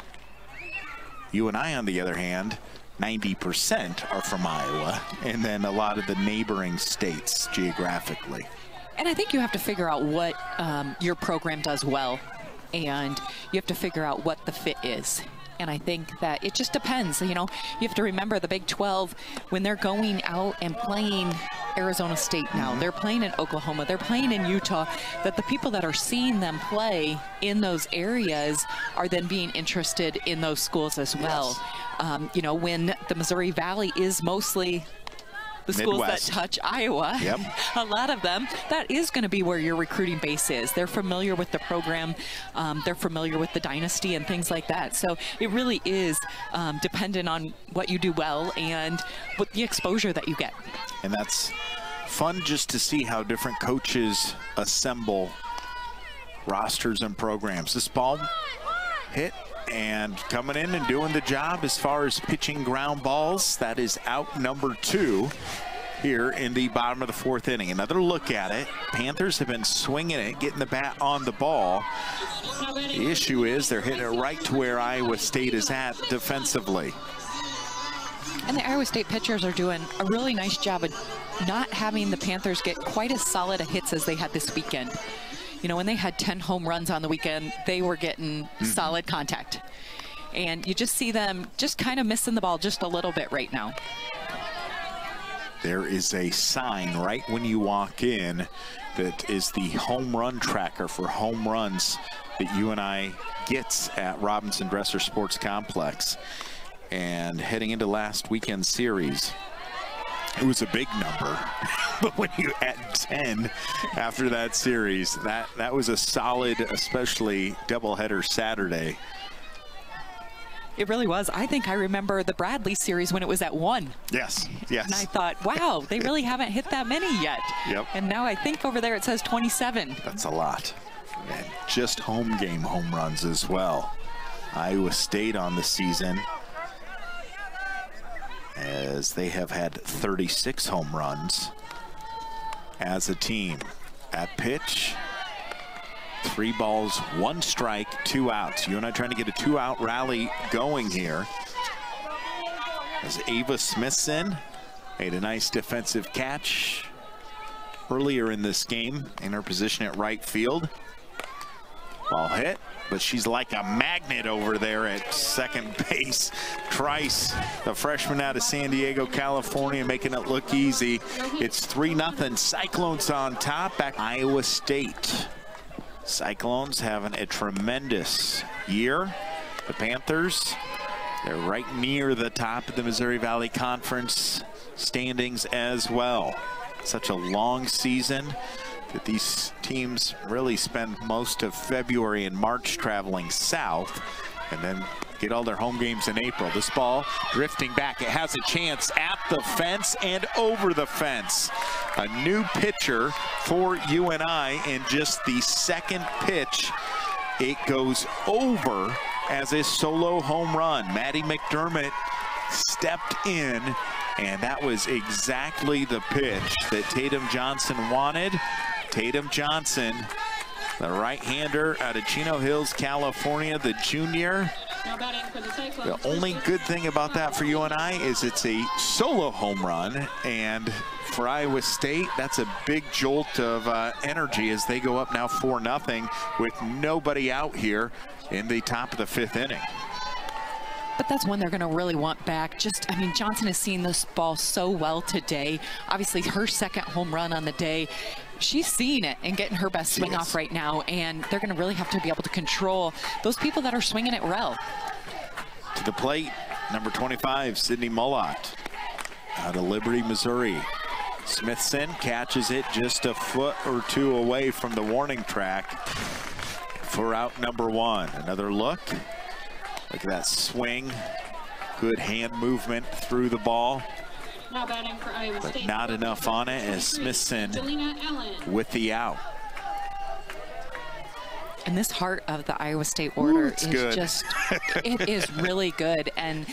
You and I, on the other hand, 90% are from Iowa, and then a lot of the neighboring states geographically. And I think you have to figure out what your program does well, and you have to figure out what the fit is. And I think that it just depends. You know, you have to remember the Big 12, when they're going out and playing Arizona State now, they're playing in Oklahoma, they're playing in Utah, that the people that are seeing them play in those areas are then being interested in those schools as well. Yes. You know, when the Missouri Valley is mostly the schools Midwest. that touch Iowa, a lot of them, that is going to be where your recruiting base is. They're familiar with the program, they're familiar with the dynasty and things like that. So it really is dependent on what you do well and what the exposure that you get. And that's fun just to see how different coaches assemble rosters and programs. This ball hit and coming in and doing the job as far as pitching ground balls. That is out number 2 here in the bottom of the 4th inning. Another look at it. Panthers have been swinging it, getting the bat on the ball. The issue is they're hitting it right to where Iowa State is at defensively. And the Iowa State pitchers are doing a really nice job of not having the Panthers get quite as solid a hits as they had this weekend. You know, when they had 10 home runs on the weekend, they were getting solid contact. And you just see them just kind of missing the ball just a little bit right now. There is a sign right when you walk in that is the home run tracker for home runs that UNI gets at Robinson Dresser Sports Complex. And heading into last weekend's series, it was a big number, but when you add 10 after that series, that was a solid, especially doubleheader Saturday. It really was. I think I remember the Bradley series when it was at 1. Yes, yes. And I thought, wow, they really haven't hit that many yet. Yep. And now I think over there it says 27. That's a lot. And just home game home runs as well. Iowa State on the season, as they have had 36 home runs as a team. At pitch, 3 balls, 1 strike, 2 outs. UNI trying to get a 2-out rally going here. As Ava Smithson made a nice defensive catch earlier in this game in her position at right field. Ball hit, but she's like a magnet over there at second base. Trice, the freshman out of San Diego, California, making it look easy. It's 3-0. Cyclones on top. Back Iowa State. Cyclones having a tremendous year. The Panthers, they're right near the top of the Missouri Valley Conference standings as well. Such a long season that these teams really spend most of February and March traveling south and then get all their home games in April. This ball drifting back. It has a chance at the fence and over the fence. A new pitcher for UNI in just the second pitch. It goes over as a solo home run. Maddie McDermott stepped in, and that was exactly the pitch that Tatum Johnson wanted. Tatum Johnson, the right-hander out of Chino Hills, California, the junior. The only good thing about that for UNI is it's a solo home run, and for Iowa State, that's a big jolt of energy as they go up now 4-0 with nobody out here in the top of the 5th inning. But that's one they're going to really want back. Just, I mean, Johnson has seen this ball so well today. Obviously, her second home run on the day. She's seeing it and getting her best swing off right now, and they're going to really have to be able to control those people that are swinging it well. To the plate, number 25, Sydney Mullott, out of Liberty, Missouri. Smithson catches it just a foot or two away from the warning track for out number 1. Another look. Look at that swing. Good hand movement through the ball. Now batting for Iowa but State, not enough on it as Smithson with the out. And this heart of the Iowa State order is good. Just, it is really good and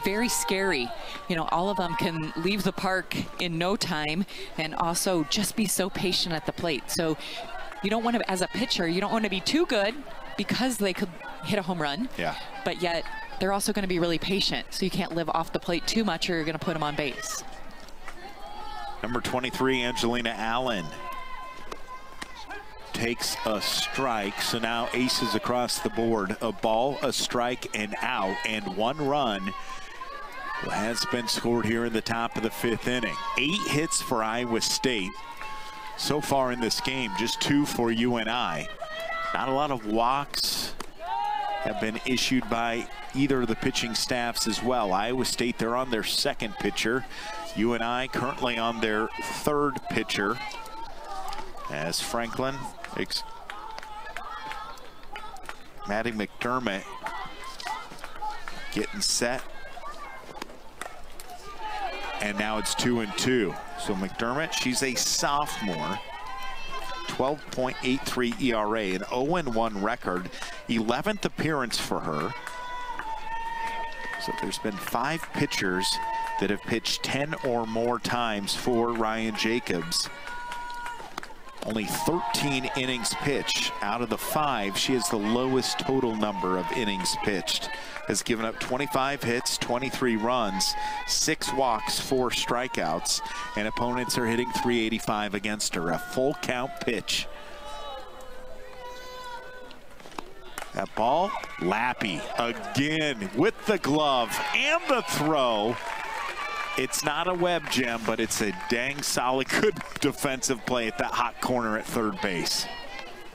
very scary. You know, all of them can leave the park in no time and also just be so patient at the plate. So you don't want to, as a pitcher, you don't want to be too good because they could hit a home run. Yeah. But yet they're also going to be really patient. So you can't live off the plate too much or you're going to put them on base. Number 23, Angelina Allen, takes a strike. So now aces across the board. A ball, a strike, and out. And 1 run has been scored here in the top of the 5th inning. 8 hits for Iowa State so far in this game, just 2 for UNI. Not a lot of walks have been issued by either of the pitching staffs as well. Iowa State, they're on their 2nd pitcher. UNI currently on their 3rd pitcher. As Franklin, Maddie McDermott getting set. And now it's 2-2. So McDermott, she's a sophomore. 12.83 ERA, an 0-1 record, 11th appearance for her. So there's been 5 pitchers that have pitched 10 or more times for Ryan Jacobs. Only 13 innings pitched. Out of the 5, she has the lowest total number of innings pitched. Has given up 25 hits, 23 runs, 6 walks, 4 strikeouts, and opponents are hitting .385 against her. A full count pitch. That ball, Lappy again with the glove and the throw. It's not a web gem, but it's a dang solid, good defensive play at that hot corner at 3rd base.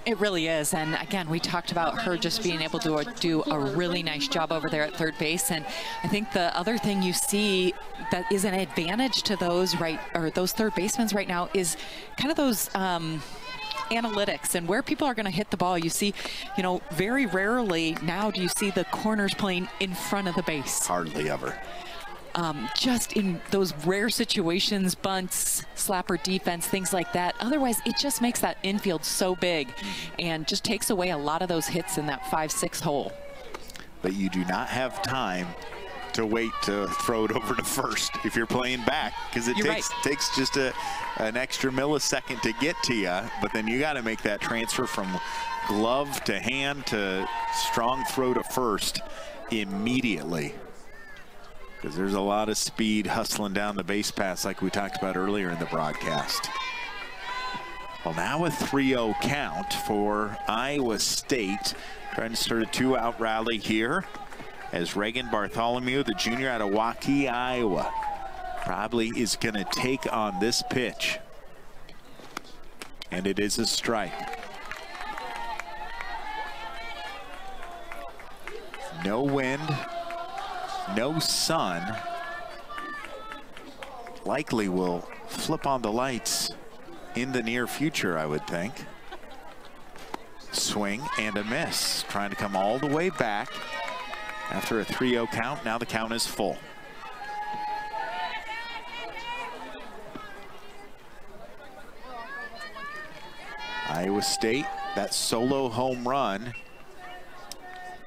It really is. And again, we talked about her just being able to do a really nice job over there at 3rd base. And I think the other thing you see that is an advantage to those those 3rd basemen right now is kind of those analytics and where people are going to hit the ball. You see, you know, very rarely now do you see the corners playing in front of the base. Hardly ever. Just in those rare situations, bunts, slapper defense, things like that. Otherwise, it just makes that infield so big and just takes away a lot of those hits in that 5-6 hole. But you do not have time to wait to throw it over to 1st if you're playing back, because it takes just an extra millisecond to get to you, but then you got to make that transfer from glove to hand to strong throw to 1st immediately. Because there's a lot of speed hustling down the base paths like we talked about earlier in the broadcast. Well, now a 3-0 count for Iowa State. Trying to start a 2-out rally here as Reagan Bartholomew, the junior out of Waukee, Iowa, probably is going to take on this pitch. And it is a strike. No wind, no sun. Likely will flip on the lights in the near future, I would think. Swing and a miss, trying to come all the way back after a 3-0 count. Now the count is full. Iowa State, that solo home run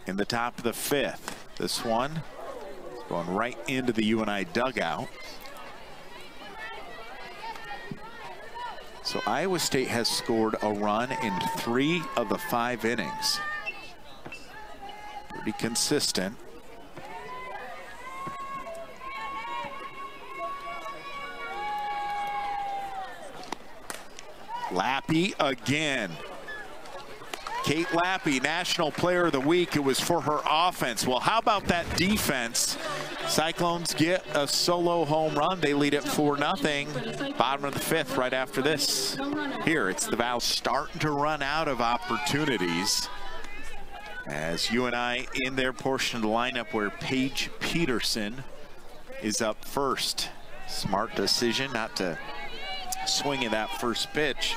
in the top of the 5th. This one going right into the UNI dugout. So Iowa State has scored a run in 3 of the 5 innings. Pretty consistent. Lappy again. Kate Lappy, National Player of the Week. It was for her offense. Well, how about that defense? Cyclones get a solo home run. They lead it 4-0. Bottom of the 5th right after this. Here, it's the Vols starting to run out of opportunities as UNI in their portion of the lineup where Paige Peterson is up first. Smart decision not to swing at that first pitch.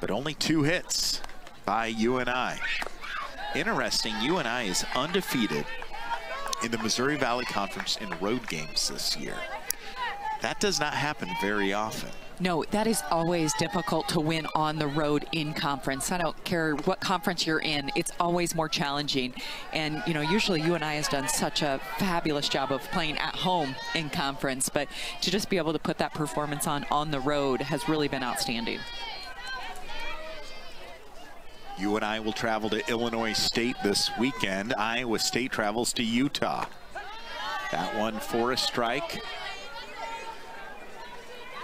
But only 2 hits by UNI. Interesting, UNI is undefeated in the Missouri Valley Conference in road games this year. That does not happen very often. No, that is always difficult to win on the road in conference. I don't care what conference you're in, it's always more challenging. And, you know, usually UNI has done such a fabulous job of playing at home in conference, but to just be able to put that performance on the road has really been outstanding. UNI will travel to Illinois State this weekend. Iowa State travels to Utah. That one for a strike.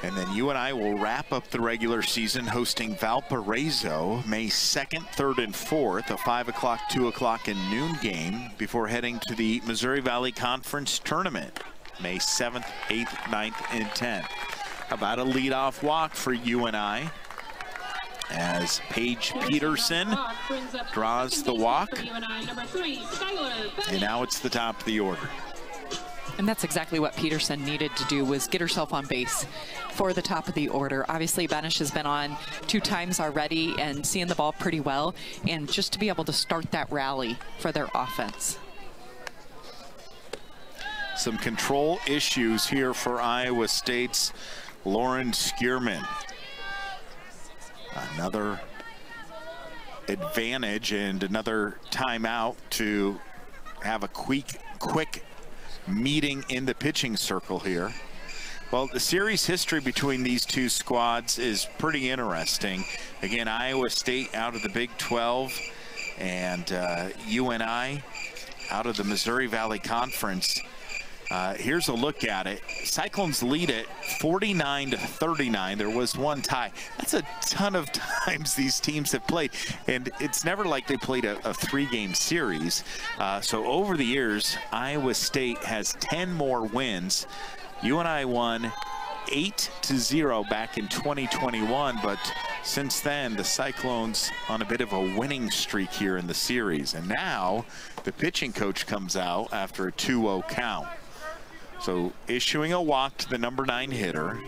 And then UNI will wrap up the regular season hosting Valparaiso May 2nd, 3rd, and 4th, a 5 o'clock, 2 o'clock, and noon game before heading to the Missouri Valley Conference Tournament May 7th, 8th, 9th, and 10th. How about a leadoff walk for UNI? As Paige Peterson draws the walk. And now it's the top of the order. And that's exactly what Peterson needed to do, was get herself on base for the top of the order. Obviously, Benish has been on 2 times already and seeing the ball pretty well. And just to be able to start that rally for their offense. Some control issues here for Iowa State's Lauren Skierman. Another advantage and another timeout to have a quick meeting in the pitching circle here. Well, the series history between these two squads is pretty interesting. Again, Iowa State out of the Big 12 and UNI out of the Missouri Valley Conference. Here's a look at it. Cyclones lead it 49-39. There was one tie. That's a ton of times these teams have played, and it's never like they played a 3-game series. So over the years, Iowa State has 10 more wins. UNI won 8-0 back in 2021, but since then the Cyclones on a bit of a winning streak here in the series. And now the pitching coach comes out after a 2-0 count. So issuing a walk to the number 9 hitter,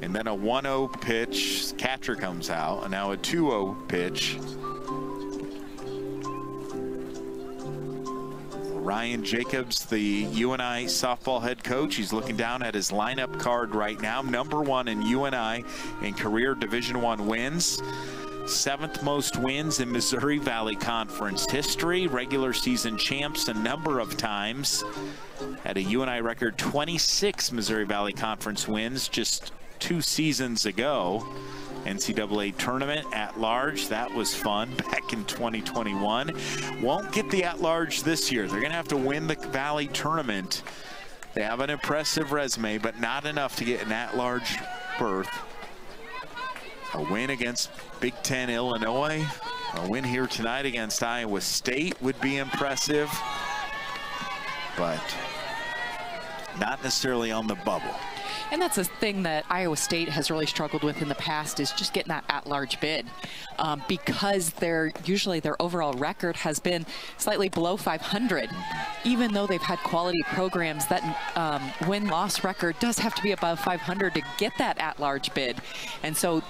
and then a 1-0 pitch. Catcher comes out, and now a 2-0 pitch. Ryan Jacobs, the UNI softball head coach, he's looking down at his lineup card right now. Number 1 in UNI in career Division I wins. 7th most wins in Missouri Valley Conference history. Regular season champs a number of times. Had a UNI record 26 Missouri Valley Conference wins just 2 seasons ago. NCAA tournament at large, that was fun back in 2021. Won't get the at large this year. They're gonna have to win the Valley tournament. They have an impressive resume, but not enough to get an at large berth. A win against Big Ten Illinois, a win here tonight against Iowa State would be impressive, but not necessarily on the bubble. And that's a thing that Iowa State has really struggled with in the past, is just getting that at-large bid, because usually their overall record has been slightly below 500. Even though they've had quality programs, that win-loss record does have to be above 500 to get that at-large bid. And so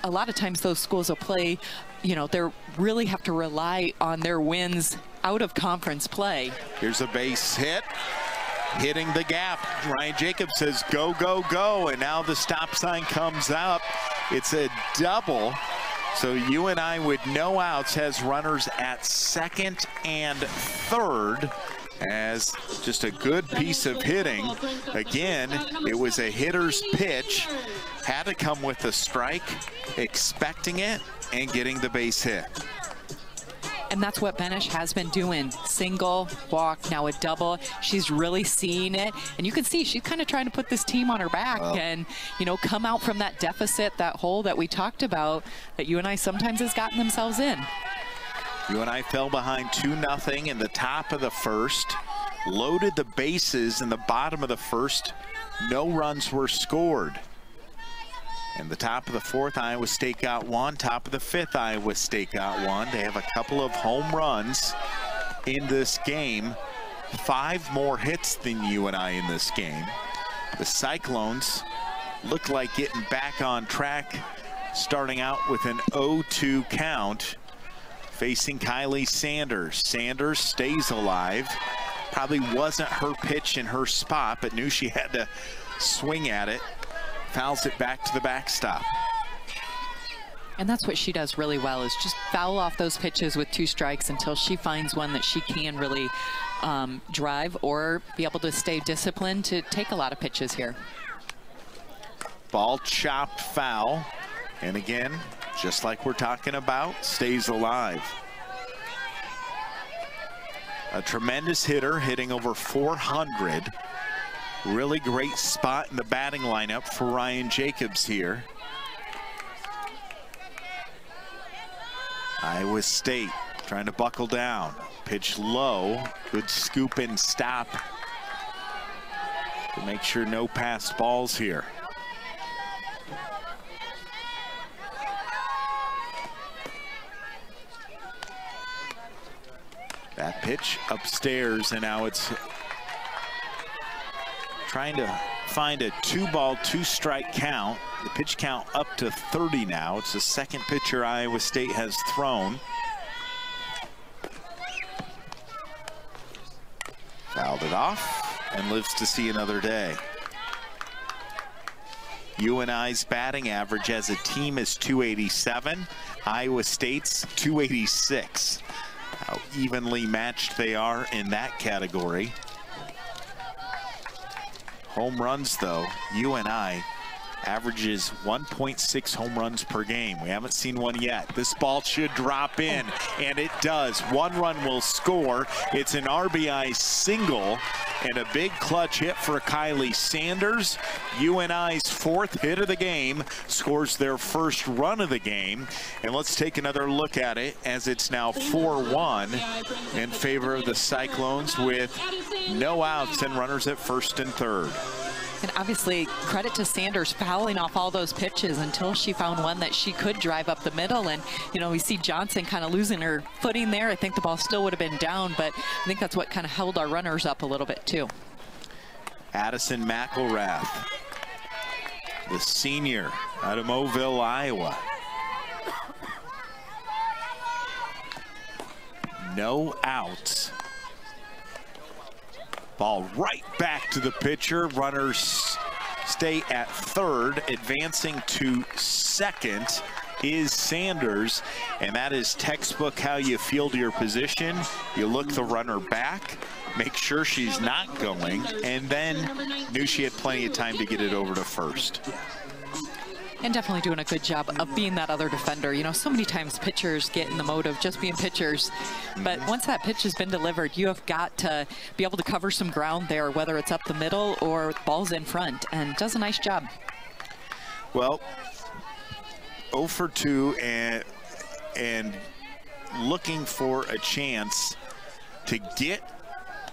a lot of times those schools will play, they really have to rely on their wins out of conference play. Here's a base hit, hitting the gap. Ryan Jacobs says, go, go, go. And now the stop sign comes up. It's a double. So UNI with no outs has runners at second and third, as just a good piece of hitting. Again, it was a hitter's pitch. Had to come with a strike, expecting it, and getting the base hit. And that's what Benish has been doing. Single, walk, now a double. She's really seeing it. And you can see she's kind of trying to put this team on her back and, come out from that deficit, that hole that we talked about, that UNI sometimes has gotten themselves in. UNI fell behind 2-0 in the top of the first, loaded the bases in the bottom of the first. No runs were scored. In the top of the fourth, Iowa State got one. Top of the fifth, Iowa State got one. They have a couple of home runs in this game. 5 more hits than UNI in this game. The Cyclones look like getting back on track, starting out with an 0-2 count, facing Kylie Sanders. Sanders stays alive. Probably wasn't her pitch in her spot, but knew she had to swing at it. Fouls it back to the backstop. And that's what she does really well, is just foul off those pitches with 2 strikes until she finds one that she can really drive or be able to stay disciplined to take a lot of pitches here. Ball chopped foul. And again, just like we're talking about, stays alive. A tremendous hitter, hitting over 400. Really great spot in the batting lineup for Ryan Jacobs here. Iowa State trying to buckle down. Pitch low. Good scoop and stop to make sure no passed balls here. That pitch upstairs, and now it's trying to find a 2-ball, 2-strike count. The pitch count up to 30 now. It's the second pitcher Iowa State has thrown. Fouled it off and lives to see another day. UNI's batting average as a team is 287. Iowa State's 286. How evenly matched they are in that category. Home runs, though, UNI averages 1.6 home runs per game. We haven't seen one yet. This ball should drop in, and it does. 1 run will score. It's an RBI single and a big clutch hit for Kylie Sanders. UNI's 4th hit of the game, scores their 1st run of the game. And let's take another look at it, as it's now 4-1 in favor of the Cyclones, with no outs and runners at first and third. And obviously, credit to Sanders fouling off all those pitches until she found one that she could drive up the middle. And, we see Johnson kind of losing her footing there. I think the ball still would have been down, but I think that's what kind of held our runners up a little bit, too. Addison McElrath, the senior out of Moville, Iowa. No outs. Ball right back to the pitcher. Runners stay at third. Advancing to second is Sanders, and that is textbook how you field your position. You look the runner back, make sure she's not going, and then knew she had plenty of time to get it over to first. And definitely doing a good job of being that other defender. So many times pitchers get in the mode of just being pitchers. But once that pitch has been delivered, you have got to be able to cover some ground there, whether it's up the middle or balls in front, and does a nice job. Well, 0 for 2 and looking for a chance to get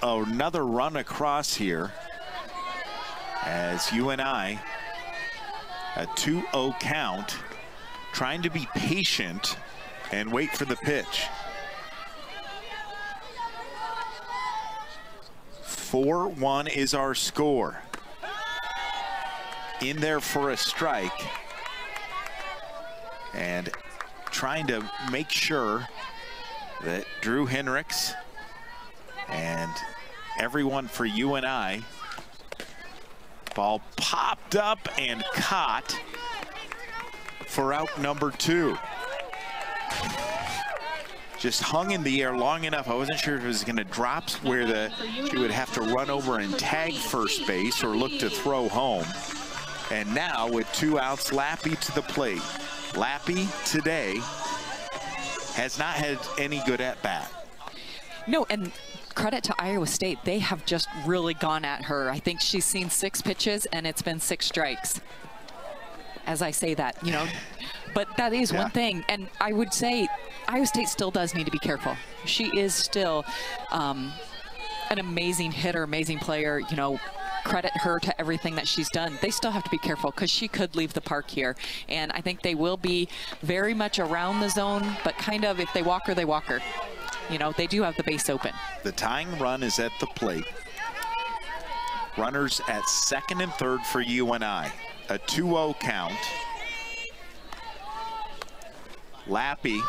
another run across here, as UNI, a 2-0 count, trying to be patient and wait for the pitch. 4-1 is our score. In there for a strike. And trying to make sure that Drew Henricks and everyone for UNI, ball popped up and caught for out number 2. Just hung in the air long enough. I wasn't sure if it was going to drop where she would have to run over and tag first base or look to throw home. And now with 2 outs, Lappy to the plate. Lappy today has not had any good at bat. No, and credit to Iowa State. They have just really gone at her. I think she's seen 6 pitches and it's been 6 strikes. As I say that, you know, but that is one thing. And I would say Iowa State still does need to be careful. She is still an amazing hitter, amazing player, you know. Credit her to everything that she's done. They still have to be careful because she could leave the park here. And I think they will be very much around the zone, but kind of if they walk her, they walk her. You know, they do have the base open. The tying run is at the plate. Runners at 2nd and 3rd for UNI. A 2-0 count. Lappy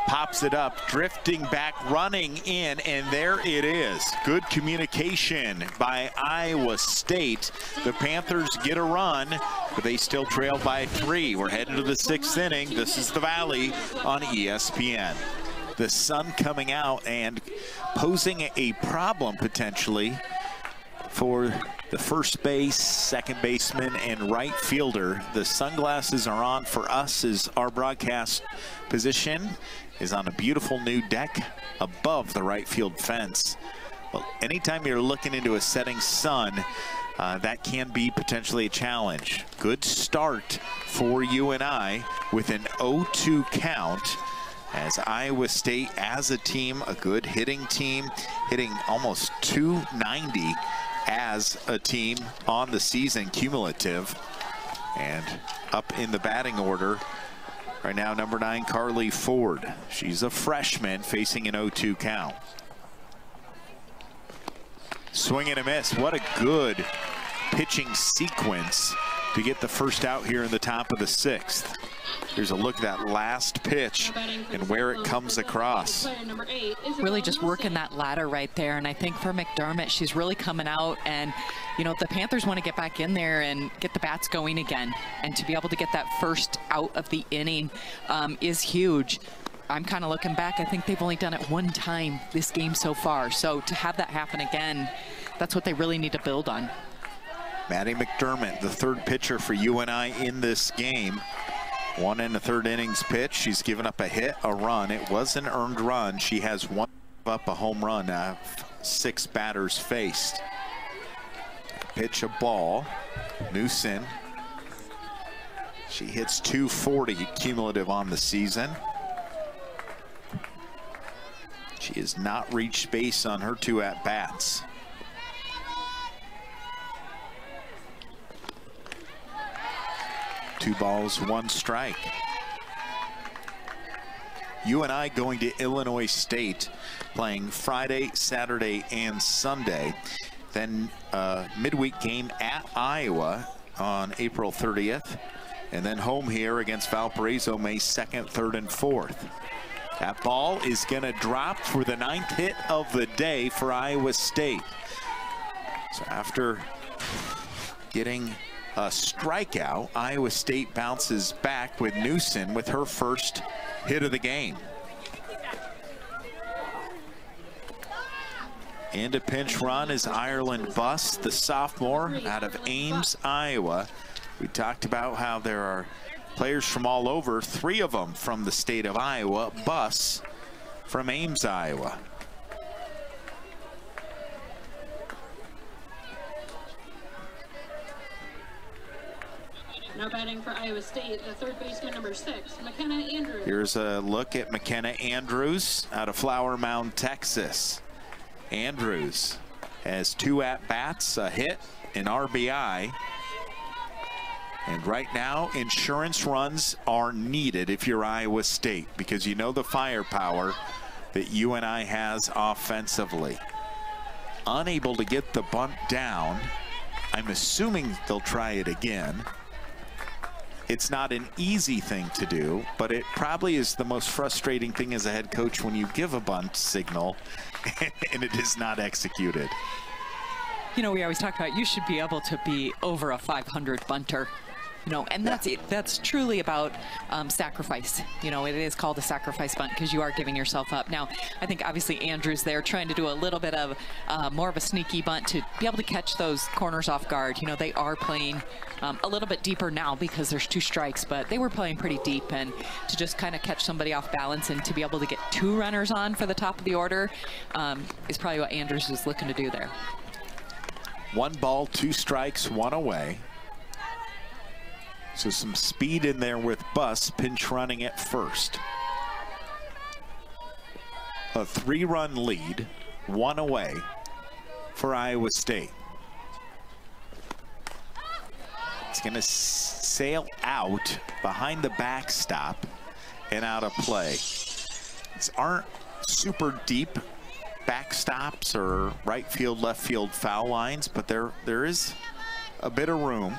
pops it up, drifting back, running in, and there it is. Good communication by Iowa State. The Panthers get a run, but they still trail by 3. We're heading to the 6th inning. This is the Valley on ESPN. The sun coming out and posing a problem potentially for the first base, second baseman, and right fielder. The sunglasses are on for us as our broadcast position is on a beautiful new deck above the right field fence. Well, anytime you're looking into a setting sun, that can be potentially a challenge. Good start for UNI with an 0-2 count as Iowa State as a team, a good hitting team, hitting almost 290 as a team on the season cumulative. And up in the batting order right now, number 9, Carly Ford. She's a freshman facing an 0-2 count. Swing and a miss. What a good pitching sequence to get the first out here in the top of the 6th. Here's a look at that last pitch and where it comes across. Really just working that ladder right there. And I think for McDermott, she's really coming out. And, you know, the Panthers want to get back in there and get the bats going again. And to be able to get that first out of the inning is huge. I'm kind of looking back. I think they've only done it 1 time this game so far. So to have that happen again, that's what they really need to build on. Maddie McDermott, the 3rd pitcher for UNI in this game. 1 1/3 innings pitch. She's given up a hit, a run. It was an earned run. She has 1 up, a home run, 6 batters faced. Pitch a ball. Newson. She hits 240 cumulative on the season. She has not reached base on her 2 at-bats. Two balls, 1 strike. UNI going to Illinois State, playing Friday, Saturday, and Sunday. Then midweek game at Iowa on April 30th. And then home here against Valparaiso May 2nd, 3rd, and 4th. That ball is going to drop for the 9th hit of the day for Iowa State. So after getting a strikeout, Iowa State bounces back with Newson with her first hit of the game. And a pinch run is Ireland Buss, the sophomore out of Ames, Iowa. We talked about how there are players from all over, 3 of them from the state of Iowa. Buss from Ames, Iowa. Now batting for Iowa State, the 3rd baseman, number 6, McKenna Andrews. Here's a look at McKenna Andrews out of Flower Mound, Texas. Andrews has 2 at-bats, a hit, an RBI. And right now, insurance runs are needed if you're Iowa State, because you know the firepower that UNI has offensively. Unable to get the bunt down. I'm assuming they'll try it again. It's not an easy thing to do, but it probably is the most frustrating thing as a head coach when you give a bunt signal and it is not executed. You know, we always talk about you should be able to be over a 500 bunter. You know, and that's truly about sacrifice. You know, it is called a sacrifice bunt because you are giving yourself up. Now, I think obviously Andrews there trying to do a little bit of more of a sneaky bunt to be able to catch those corners off guard. You know, they are playing a little bit deeper now because there's 2 strikes, but they were playing pretty deep, and to just kind of catch somebody off balance and to be able to get 2 runners on for the top of the order is probably what Andrews is looking to do there. 1 ball, 2 strikes, 1 away. So some speed in there with Buss pinch running at first. A 3-run lead, 1 away for Iowa State. It's going to sail out behind the backstop and out of play. These aren't super deep backstops or right field, left field foul lines, but there is a bit of room.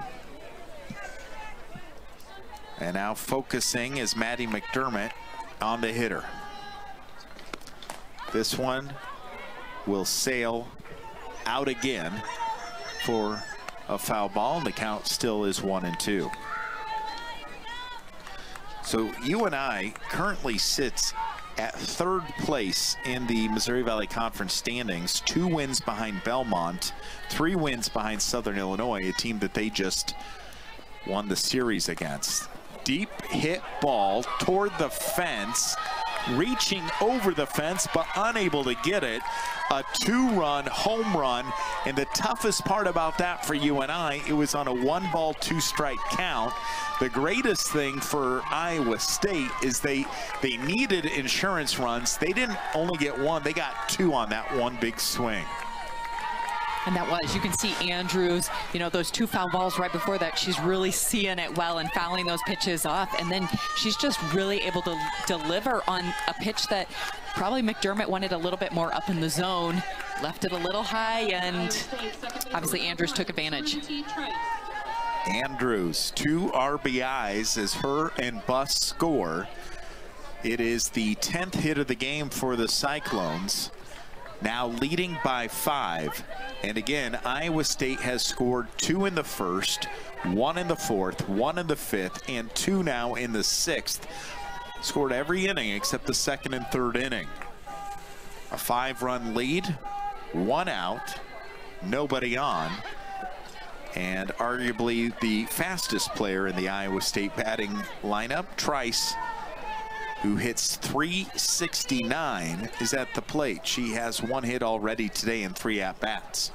And now focusing is Maddie McDermott on the hitter. This one will sail out again for a foul ball, and the count still is 1-2. So UNI currently sits at 3rd place in the Missouri Valley Conference standings, 2 wins behind Belmont, 3 wins behind Southern Illinois, a team that they just won the series against. Deep hit ball toward the fence, reaching over the fence but unable to get it. A 2-run home run, and the toughest part about that for UNI, it was on a 1-ball 2-strike count. The greatest thing for Iowa State is they needed insurance runs. They didn't only get 1, they got 2 on that one big swing. And that was, you can see Andrews, you know, those 2 foul balls right before that, she's really seeing it well and fouling those pitches off. And then she's just really able to deliver on a pitch that probably McDermott wanted a little bit more up in the zone, left it a little high, and obviously Andrews took advantage. Andrews, 2 RBIs as her and Buss score. It is the 10th hit of the game for the Cyclones. Now leading by 5. And again, Iowa State has scored 2 in the 1st, 1 in the 4th, 1 in the 5th, and 2 now in the 6th. Scored every inning except the 2nd and 3rd inning. A 5-run lead, 1 out, nobody on. And arguably the fastest player in the Iowa State batting lineup, Trice, who hits .369, is at the plate. She has 1 hit already today in 3 at-bats.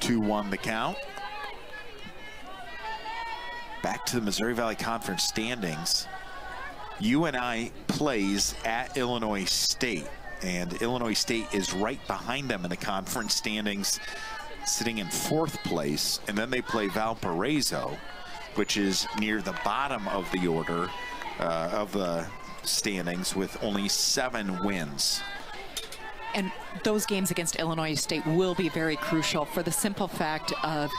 Two 2-1 the count. Back to the Missouri Valley Conference standings. UNI plays at Illinois State, and Illinois State is right behind them in the conference standings, sitting in 4th place, and then they play Valparaiso, which is near the bottom of the order of the standings with only 7 wins. And those games against Illinois State will be very crucial for the simple fact of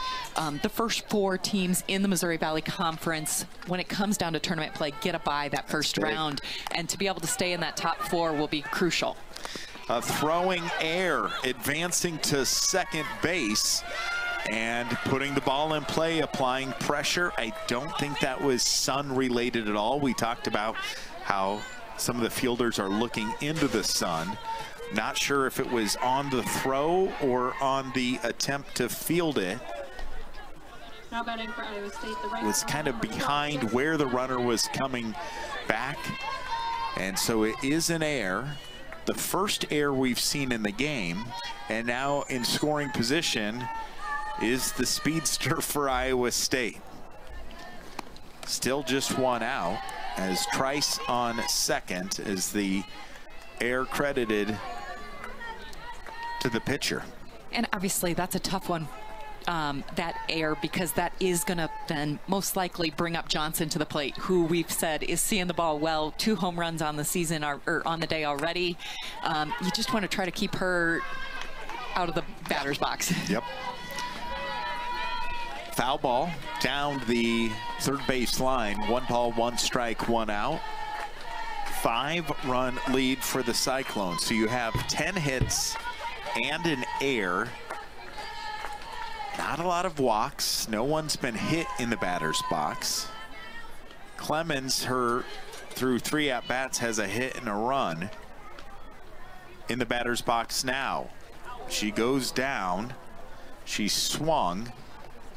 the first 4 teams in the Missouri Valley Conference, when it comes down to tournament play, get a bye that first round, and to be able to stay in that top 4 will be crucial. Throwing air, advancing to second base and putting the ball in play, applying pressure. I don't think that was sun related at all. We talked about how some of the fielders are looking into the sun. Not sure if it was on the throw or on the attempt to field it. Now batting for Iowa State, the right was kind of behind where the runner was coming back. And so it is an error. The first error we've seen in the game, and now in scoring position is the speedster for Iowa State. Still just 1 out, as Trice on second is the air credited to the pitcher. And obviously that's a tough one, that air, because that is going to then most likely bring up Johnson to the plate, who we've said is seeing the ball well. 2 home runs on the season or on the day already. You just want to try to keep her out of the batter's box. Yep. Foul ball down the third base line. 1 ball, 1 strike, 1 out. 5-run lead for the Cyclones. So you have 10 hits and an error. Not a lot of walks. No one's been hit in the batter's box. Clemens, through 3 at-bats, has a hit and a run in the batter's box now. She goes down. She swung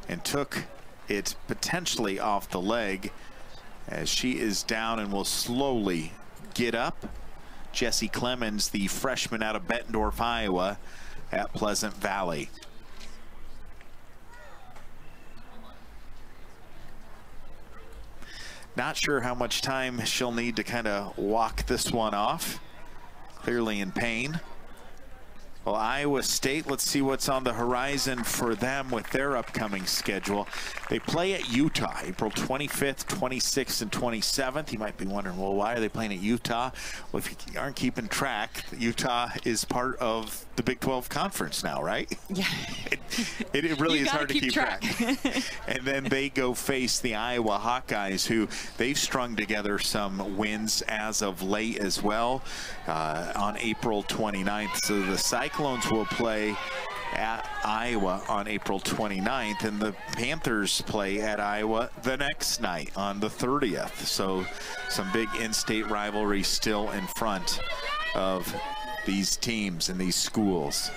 and took it potentially off the leg as she is down and will slowly get up. Jessie Clemens, the freshman out of Bettendorf, Iowa, at Pleasant Valley. Not sure how much time she'll need to kind of walk this one off. Clearly in pain. Well, Iowa State, let's see what's on the horizon for them with their upcoming schedule. They play at Utah, April 25th, 26th, and 27th. You might be wondering, well, why are they playing at Utah? Well, if you aren't keeping track, Utah is part of the Big 12 Conference now, right? Yeah. It really is hard to keep track. And then they go face the Iowa Hawkeyes, who they've strung together some wins as of late as well on April 29th. So the Cyclones will play at Iowa on April 29th, and the Panthers play at Iowa the next night on the 30th. So some big in-state rivalry still in front of these teams and these schools.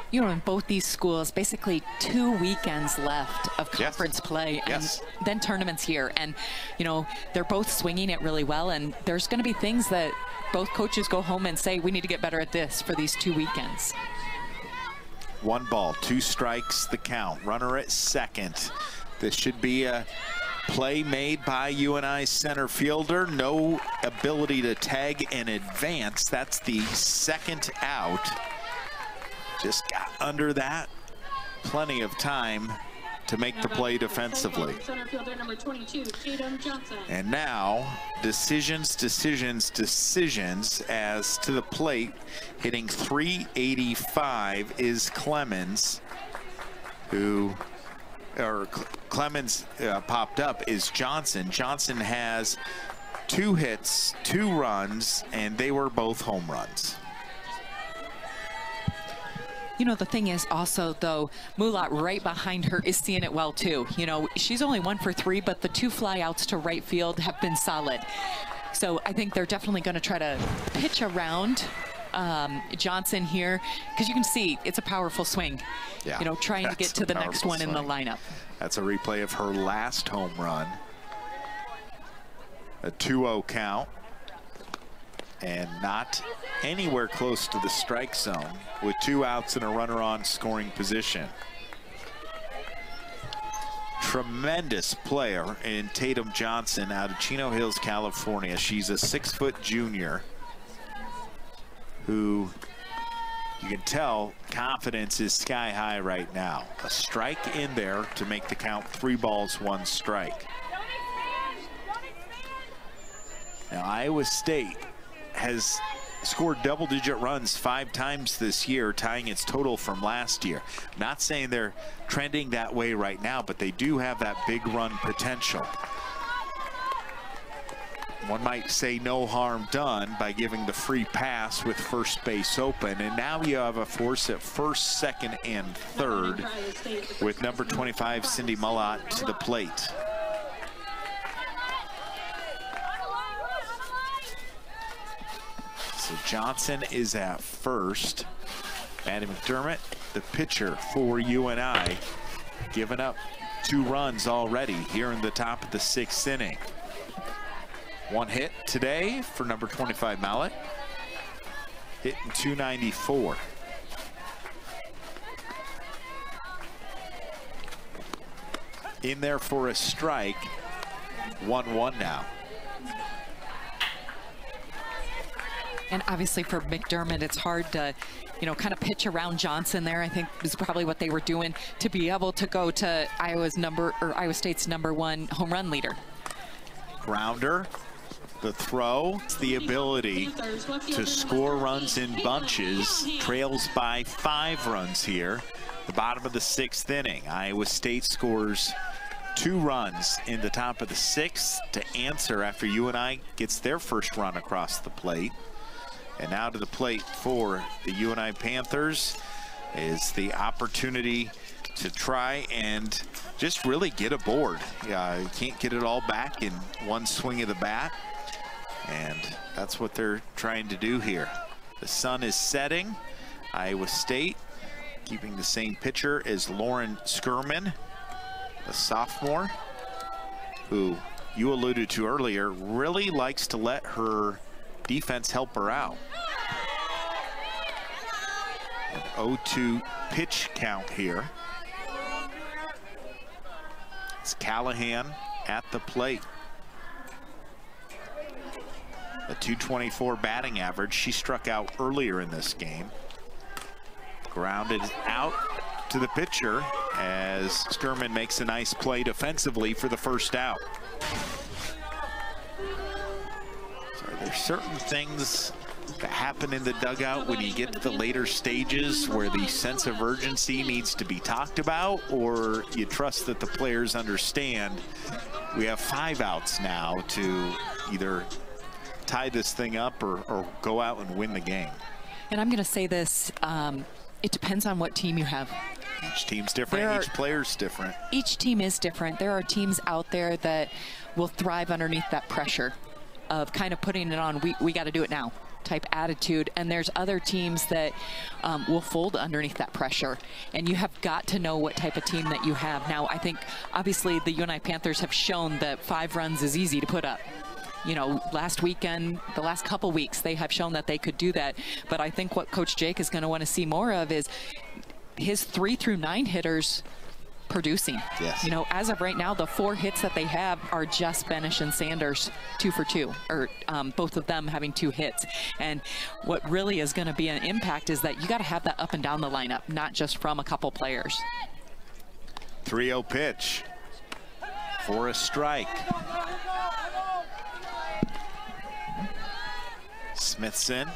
You know, in both these schools, basically 2 weekends left of conference play, and then tournaments here. And, you know, they're both swinging it really well, and there's going to be things that both coaches go home and say, we need to get better at this for these 2 weekends. 1 ball, 2 strikes, the count. Runner at second. This should be a play made by UNI's center fielder. No ability to tag and advance. That's the second out. Just got under that. Plenty of time to make the play defensively. Center fielder number 22, Tatum Johnson. And now, decisions as to the plate. Hitting .385 is Clemens, Clemens popped up is Johnson. Johnson has 2 hits, 2 runs, and they were both home runs. You know, the thing is also, though, Mulat right behind her is seeing it well, too. You know, she's only 1 for 3, but the 2 flyouts to right field have been solid. So I think they're definitely going to try to pitch around Johnson here, because you can see it's a powerful swing. Yeah, you know, trying to get to the next one in the lineup. That's a replay of her last home run. A 2-0 count. And not anywhere close to the strike zone with 2 outs and a runner on scoring position. Tremendous player in Tatum Johnson out of Chino Hills, California. She's a 6-foot junior who, you can tell, confidence is sky high right now. A strike in there to make the count 3 balls, 1 strike. Now, Iowa State has scored double-digit runs 5 times this year, tying its total from last year. Not saying they're trending that way right now, but they do have that big run potential. One might say no harm done by giving the free pass with first base open, and now you have a force at first, second, and third with number 25 Cindy Mulat to the plate. So Johnson is at first. Maddie McDermott, the pitcher for UNI, giving up 2 runs already here in the top of the 6th inning. 1 hit today for number 25 Mallet, hitting .294. In there for a strike. 1-1 now. And obviously for McDermott, it's hard to, you know, kind of pitch around Johnson there. I think is probably what they were doing to be able to go to Iowa State's #1 home run leader. Grounder, the throw, the ability to score runs in bunches, trails by 5 runs here. The bottom of the 6th inning. Iowa State scores 2 runs in the top of the 6th to answer after UNI gets their first run across the plate. And now to the plate for the UNI Panthers is the opportunity to try and just really get aboard. You can't get it all back in one swing of the bat. And that's what they're trying to do here. The sun is setting. Iowa State keeping the same pitcher as Lauren Skirman, a sophomore, who you alluded to earlier, really likes to let her defense help her out. An 0-2 pitch count here. It's Callahan at the plate. A .224 batting average. She struck out earlier in this game. Grounded out to the pitcher as Skirman makes a nice play defensively for the first out. So there's certain things that happen in the dugout when you get to the later stages where the sense of urgency needs to be talked about, or you trust that the players understand we have 5 outs now to either tie this thing up or go out and win the game. And I'm going to say this, it depends on what team you have. Each team's different, each player's different. Each team is different. There are teams out there that will thrive underneath that pressure of kind of putting it on, we got to do it now type attitude. And there's other teams that will fold underneath that pressure. And you have got to know what type of team that you have. Now, I think obviously the UNI Panthers have shown that 5 runs is easy to put up. You know, last weekend, the last couple weeks, they have shown that they could do that. But I think what Coach Jake is going to want to see more of is his 3 through 9 hitters producing. Yes. You know, as of right now, the 4 hits that they have are just Benish and Sanders 2 for 2, or both of them having 2 hits. And what really is going to be an impact is that you got to have that up and down the lineup, not just from a couple players. 3-0 pitch for a strike. Smithson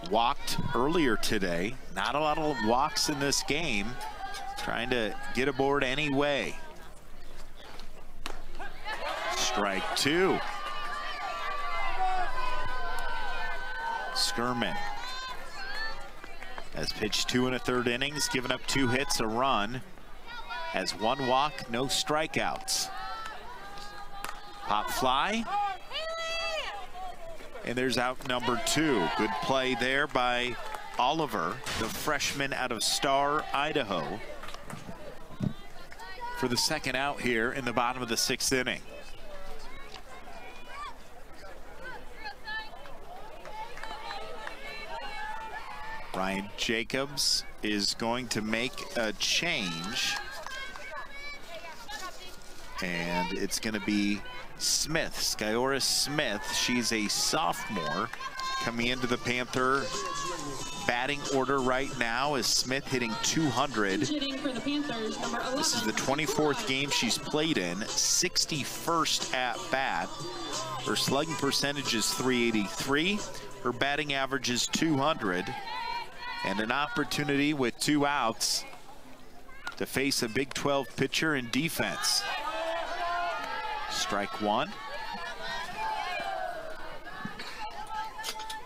walked earlier today. Not a lot of walks in this game. Trying to get aboard anyway. Strike 2. Skirman has pitched 2 1/3 innings, given up 2 hits, a run. Has 1 walk, no strikeouts. Pop fly. And there's out number 2. Good play there by Oliver, the freshman out of Star, Idaho, for the second out here in the bottom of the 6th inning. Ryan Jacobs is going to make a change. And it's going to be Smith, Skyora Smith. She's a sophomore coming into the Panther batting order right now, as Smith hitting 200. This is the 24th game she's played in, 61st at bat. Her slugging percentage is .383. Her batting average is .200. And an opportunity with 2 outs to face a Big 12 pitcher in defense. Strike 1.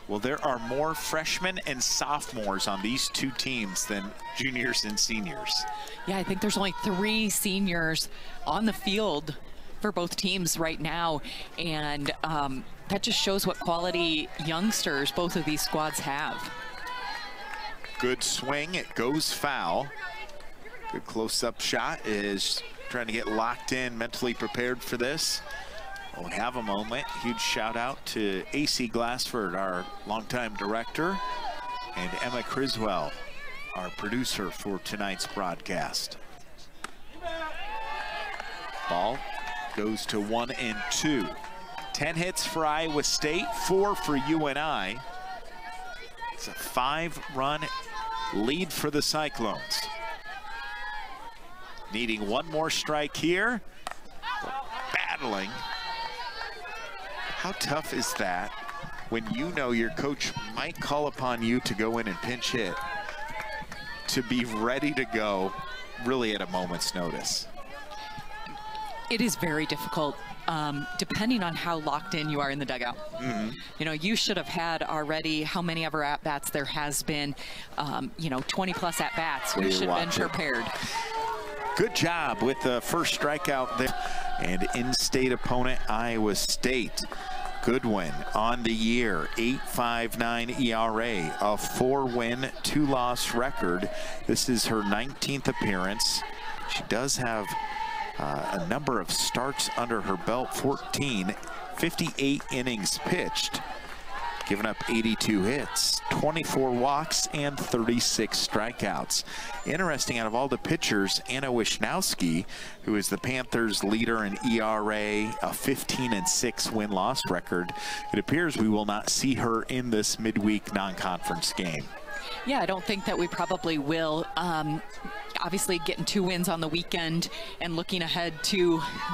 Well, there are more freshmen and sophomores on these 2 teams than juniors and seniors. Yeah, I think there's only 3 seniors on the field for both teams right now. And that just shows what quality youngsters both of these squads have. Good swing, it goes foul. Good close-up shot, is trying to get locked in, mentally prepared for this. We'll have a moment. Huge shout out to AC Glassford, our longtime director, and Emma Criswell, our producer for tonight's broadcast. Ball goes to 1 and 2. 10 hits for Iowa State, 4 for UNI. It's a 5-run lead for the Cyclones. Needing one more strike here. Battling. How tough is that when you know your coach might call upon you to go in and pinch hit, to be ready to go really at a moment's notice? It is very difficult, depending on how locked in you are in the dugout. You know, you should have had already how many ever at-bats there has been, you know, 20-plus at-bats. You should have been prepared. Good job with the first strikeout there. And in-state opponent, Iowa State. Goodwin on the year, 8.59 ERA, a 4-win, 2-loss record. This is her 19th appearance. She does have a number of starts under her belt, 14, 58 innings pitched, giving up 82 hits, 24 walks, and 36 strikeouts. Interesting, out of all the pitchers, Anna Wisnowski, who is the Panthers' leader in ERA, a 15-6 win-loss record, it appears we will not see her in this midweek non-conference game. Yeah, I don't think that we probably will. Obviously, getting 2 wins on the weekend and looking ahead to,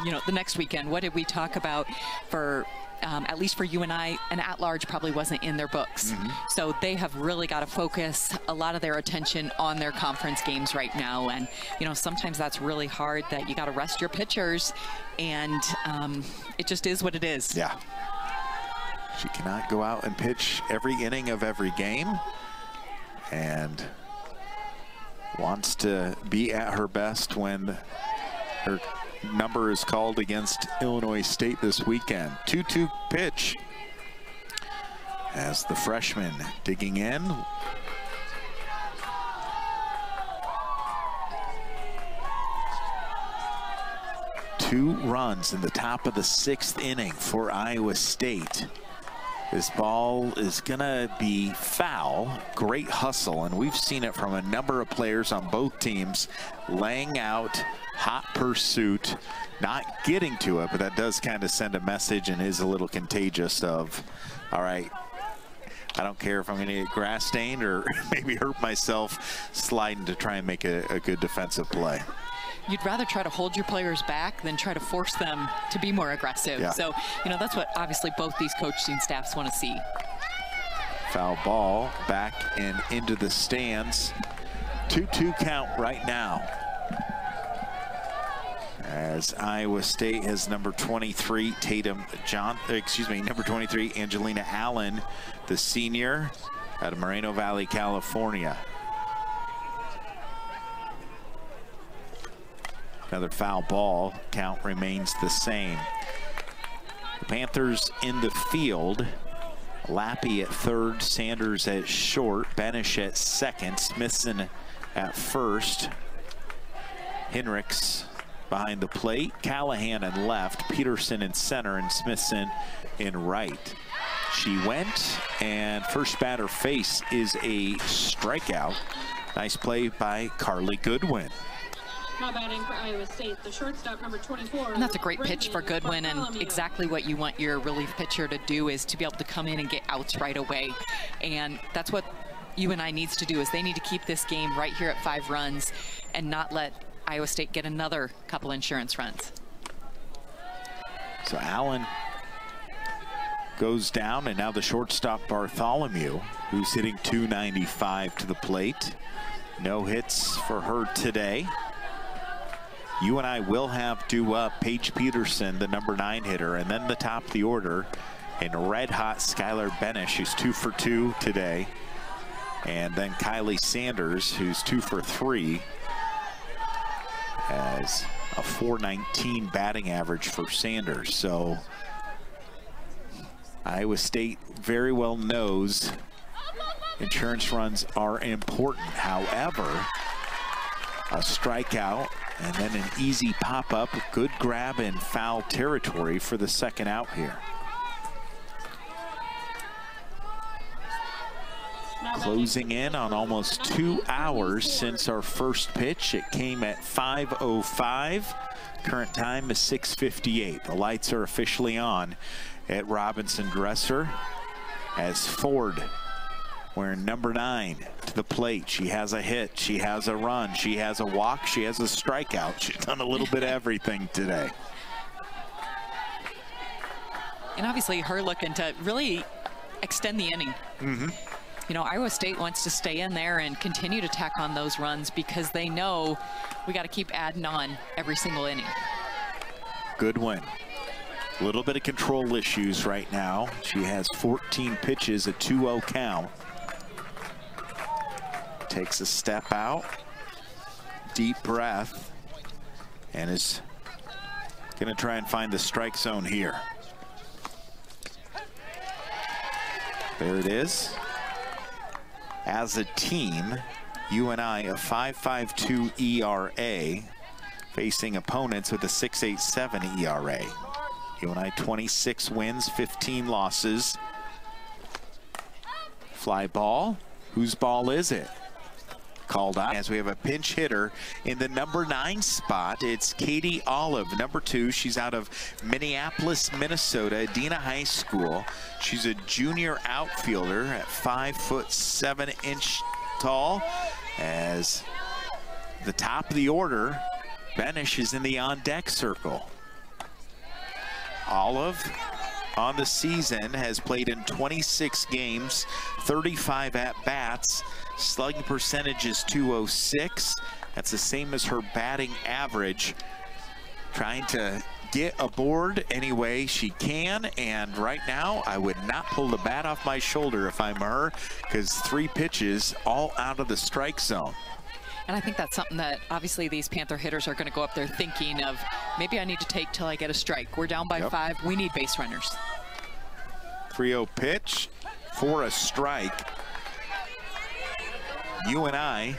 you know, the next weekend. What did we talk about for, at least for you and I, an at-large probably wasn't in their books. So they have really got to focus a lot of their attention on their conference games right now. And, you know, sometimes that's really hard, that you got to rest your pitchers, and it just is what it is. Yeah. She cannot go out and pitch every inning of every game, and wants to be at her best when her number is called against Illinois State this weekend. 2-2 pitch as the freshman digging in. Two runs in the top of the 6th inning for Iowa State. This ball is gonna be foul. Great hustle, and we've seen it from a number of players on both teams, laying out, hot pursuit, not getting to it, but that does kind of send a message and is a little contagious of, all right, I don't care if I'm gonna get grass stained or maybe hurt myself sliding to try and make a good defensive play. You'd rather try to hold your players back than try to force them to be more aggressive. Yeah. So, you know, that's what obviously both these coaching staffs want to see. Foul ball back and into the stands. 2-2 count right now, as Iowa State has number 23 number 23 Angelina Allen, the senior out of Moreno Valley, California. Another foul ball. Count remains the same. The Panthers in the field. Lappy at third, Sanders at short, Benish at second, Smithson at first, Henricks behind the plate, Callahan in left, Peterson in center, and Smithson in right. She went, and first batter face is a strikeout. Nice play by Carly Goodwin. Now batting for Iowa State, the shortstop, number 24. And that's a great pitch for Goodwin, and exactly what you want your relief pitcher to do is to be able to come in and get outs right away. And that's what UNI needs to do, is they need to keep this game right here at 5 runs and not let Iowa State get another couple insurance runs. So Allen goes down, and now the shortstop Bartholomew, who's hitting .295 to the plate. No hits for her today. UNI will have due up Paige Peterson, the number 9 hitter, and then the top of the order, and red-hot Skylar Benish, who's 2 for 2 today, and then Kylie Sanders, who's 2 for 3, as a .419 batting average for Sanders. So Iowa State very well knows insurance runs are important. However, a strikeout and then an easy pop-up, good grab in foul territory for the second out here. Closing in on almost 2 hours since our first pitch. It came at 5:05. Current time is 6:58. The lights are officially on at Robinson Dresser as Ford wearing number 9 to the plate. She has a hit, she has a run, she has a walk, she has a strikeout. She's done a little bit of everything today. And obviously her looking to really extend the inning. You know, Iowa State wants to stay in there and continue to tack on those runs because they know we got to keep adding on every single inning. Good win. A little bit of control issues right now. She has 14 pitches, a 2-0 count. Takes a step out, deep breath, and is going to try and find the strike zone here. There it is. As a team, UNI a 5.52 ERA, facing opponents with a 6.87 ERA. UNI 26 wins, 15 losses. Fly ball. Whose ball is it? Called out as we have a pinch hitter in the number 9 spot. It's Katie Olive, number 2. She's out of Minneapolis, Minnesota, Adena High School. She's a junior outfielder at 5'7" tall. As the top of the order, Benish is in the on-deck circle. Olive on the season has played in 26 games, 35 at-bats. Slugging percentage is .206. That's the same as her batting average. Trying to get aboard any way she can, and right now I would not pull the bat off my shoulder if I'm her, because 3 pitches all out of the strike zone. And I think that's something that obviously these Panther hitters are going to go up there thinking of, maybe I need to take till I get a strike. We're down by 5. We need base runners. 3-0 pitch for a strike. UNI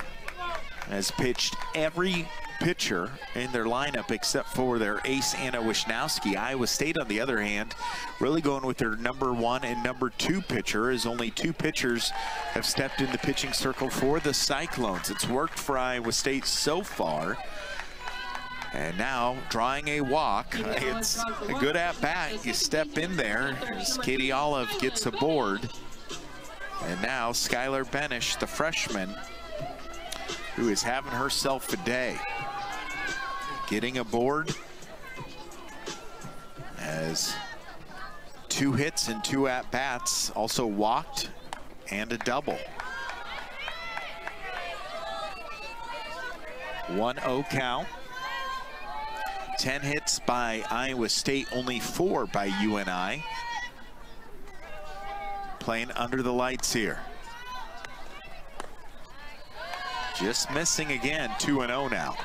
has pitched every pitcher in their lineup except for their ace, Anna Wisnowski. Iowa State, on the other hand, really going with their number 1 and number 2 pitcher, as only 2 pitchers have stepped in the pitching circle for the Cyclones. It's worked for Iowa State so far. And now drawing a walk. It's a good at-bat. You step in there as Katie Olive gets aboard. And now Skylar Benish, the freshman, who is having herself a day, getting aboard as 2 hits and 2 at-bats, also walked and a double. 1-0 count. 10 hits by Iowa State, only 4 by UNI. Playing under the lights here. Just missing again, 2-0 now.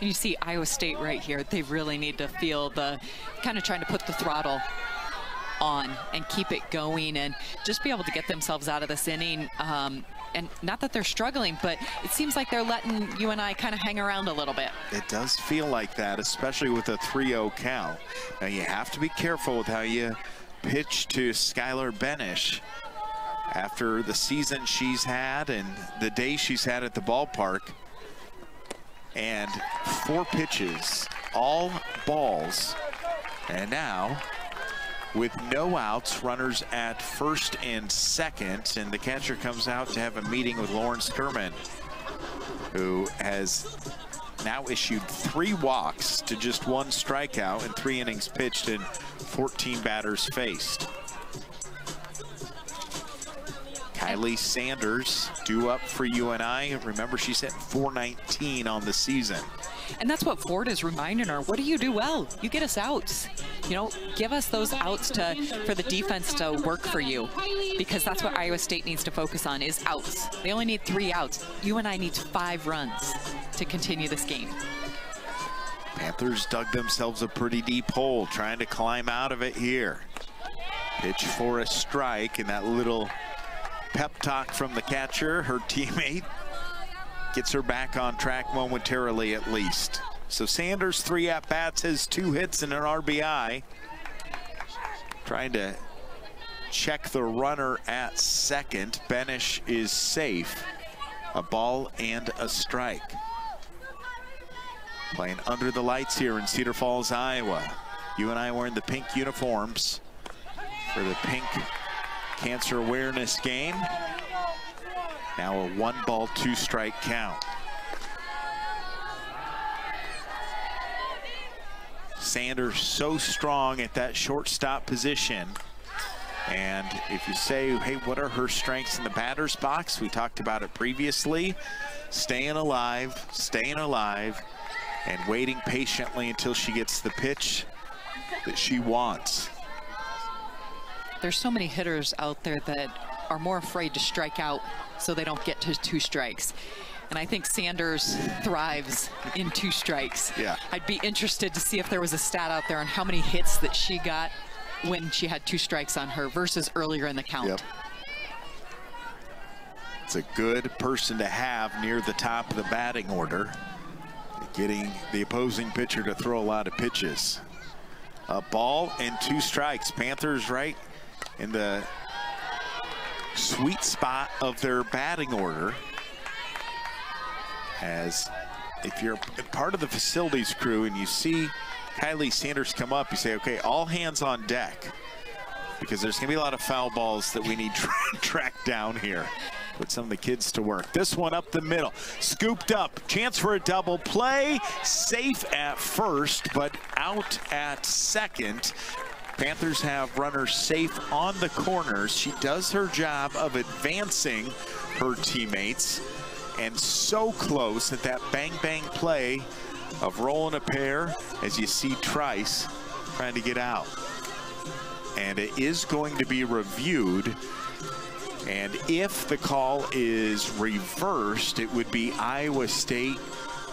You see Iowa State right here. They really need to feel the kind of trying to put the throttle on and keep it going and just be able to get themselves out of this inning. And not that they're struggling, but it seems like they're letting UNI kind of hang around a little bit. It does feel like that, especially with a 3-0 count. Now you have to be careful with how you pitch to Skylar Benish after the season she's had and the day she's had at the ballpark. And 4 pitches, all balls. And now, with no outs, runners at first and second, and the catcher comes out to have a meeting with Lauren Skirman, who has now issued 3 walks to just 1 strikeout in 3 innings pitched and 14 batters faced. Kylie Sanders due up for UNI. Remember, she's hitting .419 on the season. And that's what Ford is reminding her. What do you do well? You get us outs. You know, give us those outs for the defense to work for you, because that's what Iowa State needs to focus on, is outs. They only need 3 outs. UNI needs 5 runs to continue this game. Panthers dug themselves a pretty deep hole, trying to climb out of it here. Pitch for a strike, and that little pep talk from the catcher, her teammate, gets her back on track momentarily at least. So Sanders, 3 at-bats, has 2 hits and an RBI. Trying to check the runner at second. Benish is safe. A ball and a strike. Playing under the lights here in Cedar Falls, Iowa. UNI wearing the pink uniforms. for the Pink Cancer Awareness Game. Now a 1-ball, 2-strike count. Sanders so strong at that shortstop position. And if you say, hey, what are her strengths in the batter's box? We talked about it previously. Staying alive, and waiting patiently until she gets the pitch that she wants. There's so many hitters out there that are more afraid to strike out so they don't get to 2 strikes. And I think Sanders thrives in 2 strikes. Yeah. I'd be interested to see if there was a stat out there on how many hits that she got when she had 2 strikes on her versus earlier in the count. Yep. It's a good person to have near the top of the batting order, getting the opposing pitcher to throw a lot of pitches. A ball and 2 strikes. Panthers right in the sweet spot of their batting order. As if you're part of the facilities crew and you see Kylie Sanders come up, you say, okay, all hands on deck, because there's going to be a lot of foul balls that we need to track down here. Put some of the kids to work. This one up the middle, scooped up, chance for a double play, safe at first, but out at second. Panthers have runners safe on the corners. She does her job of advancing her teammates, and so close at that bang-bang play of rolling a pair, as you see Trice trying to get out. And it is going to be reviewed. And if the call is reversed, it would be Iowa State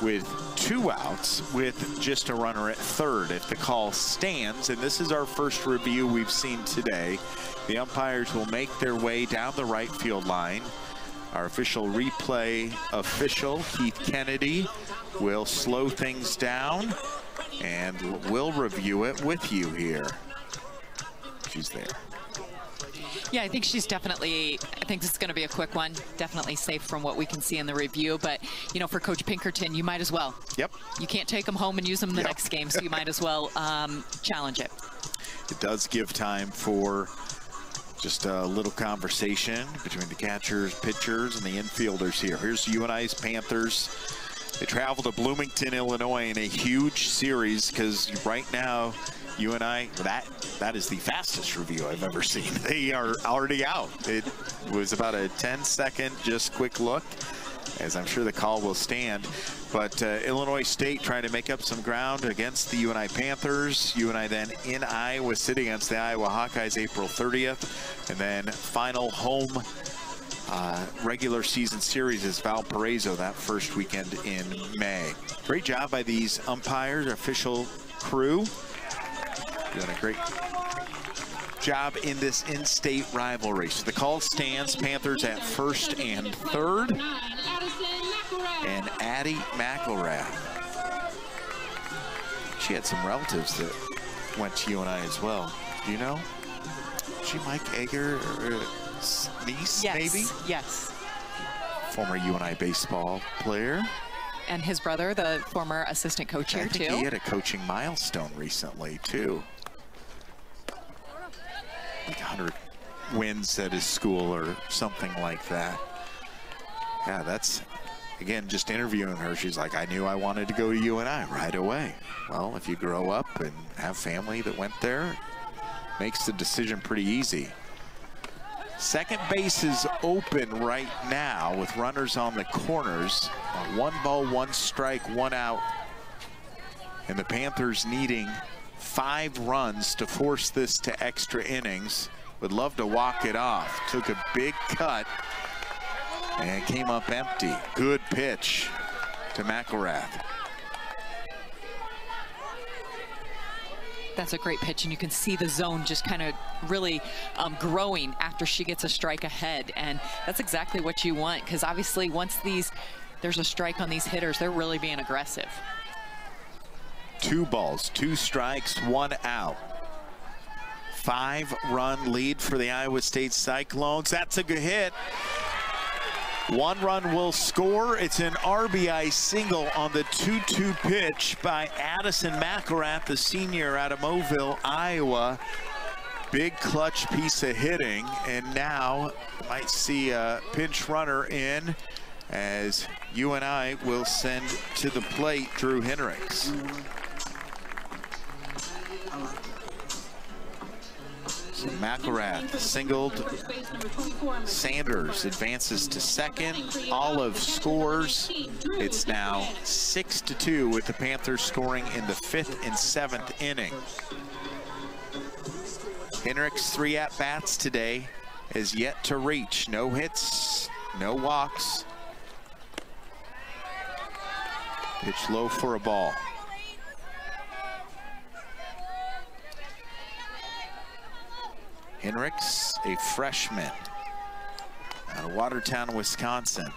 with 2 outs with just a runner at third. If the call stands, and this is our first review we've seen today, the umpires will make their way down the right field line. Our official replay official, Keith Kennedy, will slow things down and we'll review it with you here. She's there. Yeah, I think she's definitely, I think this is going to be a quick one. Definitely safe from what we can see in the review. But, you know, for Coach Pinkerton, you might as well. Yep. You can't take them home and use them in the next game, so you might as well challenge it. It does give time for just a little conversation between the catchers, pitchers, and the infielders here. Here's UNI's Panthers. They travel to Bloomington, Illinois in a huge series because right now, UNI, that is the fastest review I've ever seen. They are already out. It was about a 10-second just quick look, as I'm sure the call will stand. But Illinois State trying to make up some ground against the UNI Panthers. UNI then in Iowa City against the Iowa Hawkeyes April 30th. And then final home regular season series is Valparaiso that first weekend in May. Great job by these umpires, official crew. Doing a great job in this in-state rivalry. So the call stands, Panthers at first and third. And Addie McElrath. She had some relatives that went to UNI as well. Do you know? Is she Mike Egger or niece, yes, maybe? Yes. Former UNI baseball player. And his brother, the former assistant coach here, too. He had a coaching milestone recently, too. Like 100 wins at his school or something like that. Yeah, that's, again, just interviewing her. She's like, I knew I wanted to go to UNI right away. Well, if you grow up and have family that went there, makes the decision pretty easy. Second base is open right now with runners on the corners. 1 ball, 1 strike, 1 out. And the Panthers needing 5 runs to force this to extra innings. Would love to walk it off. Took a big cut and came up empty. Good pitch to McElrath. That's a great pitch, and you can see the zone just kind of really growing after she gets a strike ahead. And that's exactly what you want, because obviously once there's a strike on these hitters, they're really being aggressive. 2 balls, 2 strikes, 1 out. 5-run lead for the Iowa State Cyclones. That's a good hit. 1 run will score. It's an RBI single on the 2-2 pitch by Addison McElrath, the senior out of Moville, Iowa. big clutch piece of hitting, and now might see a pinch runner in as UNI will send to the plate Drew Henricks. So McElrath singled. Sanders advances to second. Olive scores. It's now 6-2 with the Panthers scoring in the 5th and 7th inning. Henricks 3 at-bats today, has yet to reach. No hits, no walks. Pitch low for a ball. Henricks, a freshman out of Watertown, Wisconsin.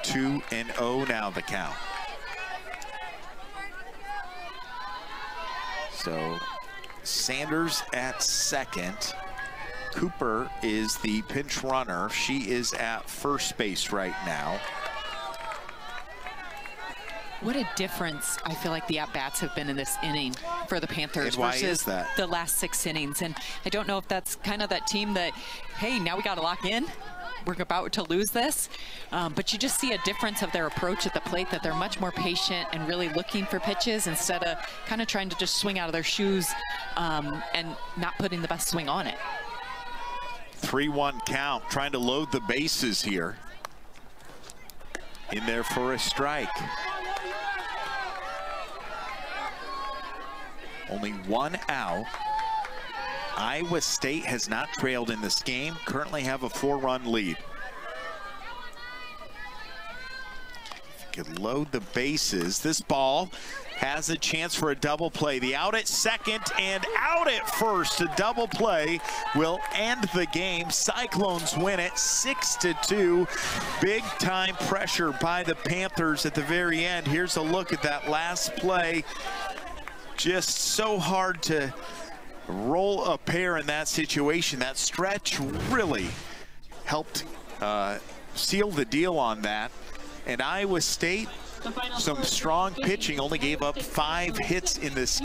2-0 now the count. So Sanders at second. Cooper is the pinch runner. She is at first base right now. What a difference I feel like the at-bats have been in this inning for the Panthers versus the last 6 innings. And I don't know if that's kind of that team that, hey, now we got to lock in. We're about to lose this. But you just see a difference of their approach at the plate, that they're much more patient and really looking for pitches instead of kind of trying to just swing out of their shoes and not putting the best swing on it. 3-1 count, trying to load the bases here. In there for a strike. Only 1 out. Iowa State has not trailed in this game, currently have a 4-run lead. If you could load the bases, this ball has a chance for a double play. The out at second and out at first. A double play will end the game. Cyclones win it 6-2. Big time pressure by the Panthers at the very end. Here's a look at that last play. Just so hard to roll a pair in that situation. That stretch really helped seal the deal on that. And Iowa State, some strong pitching, only gave up 5 hits in this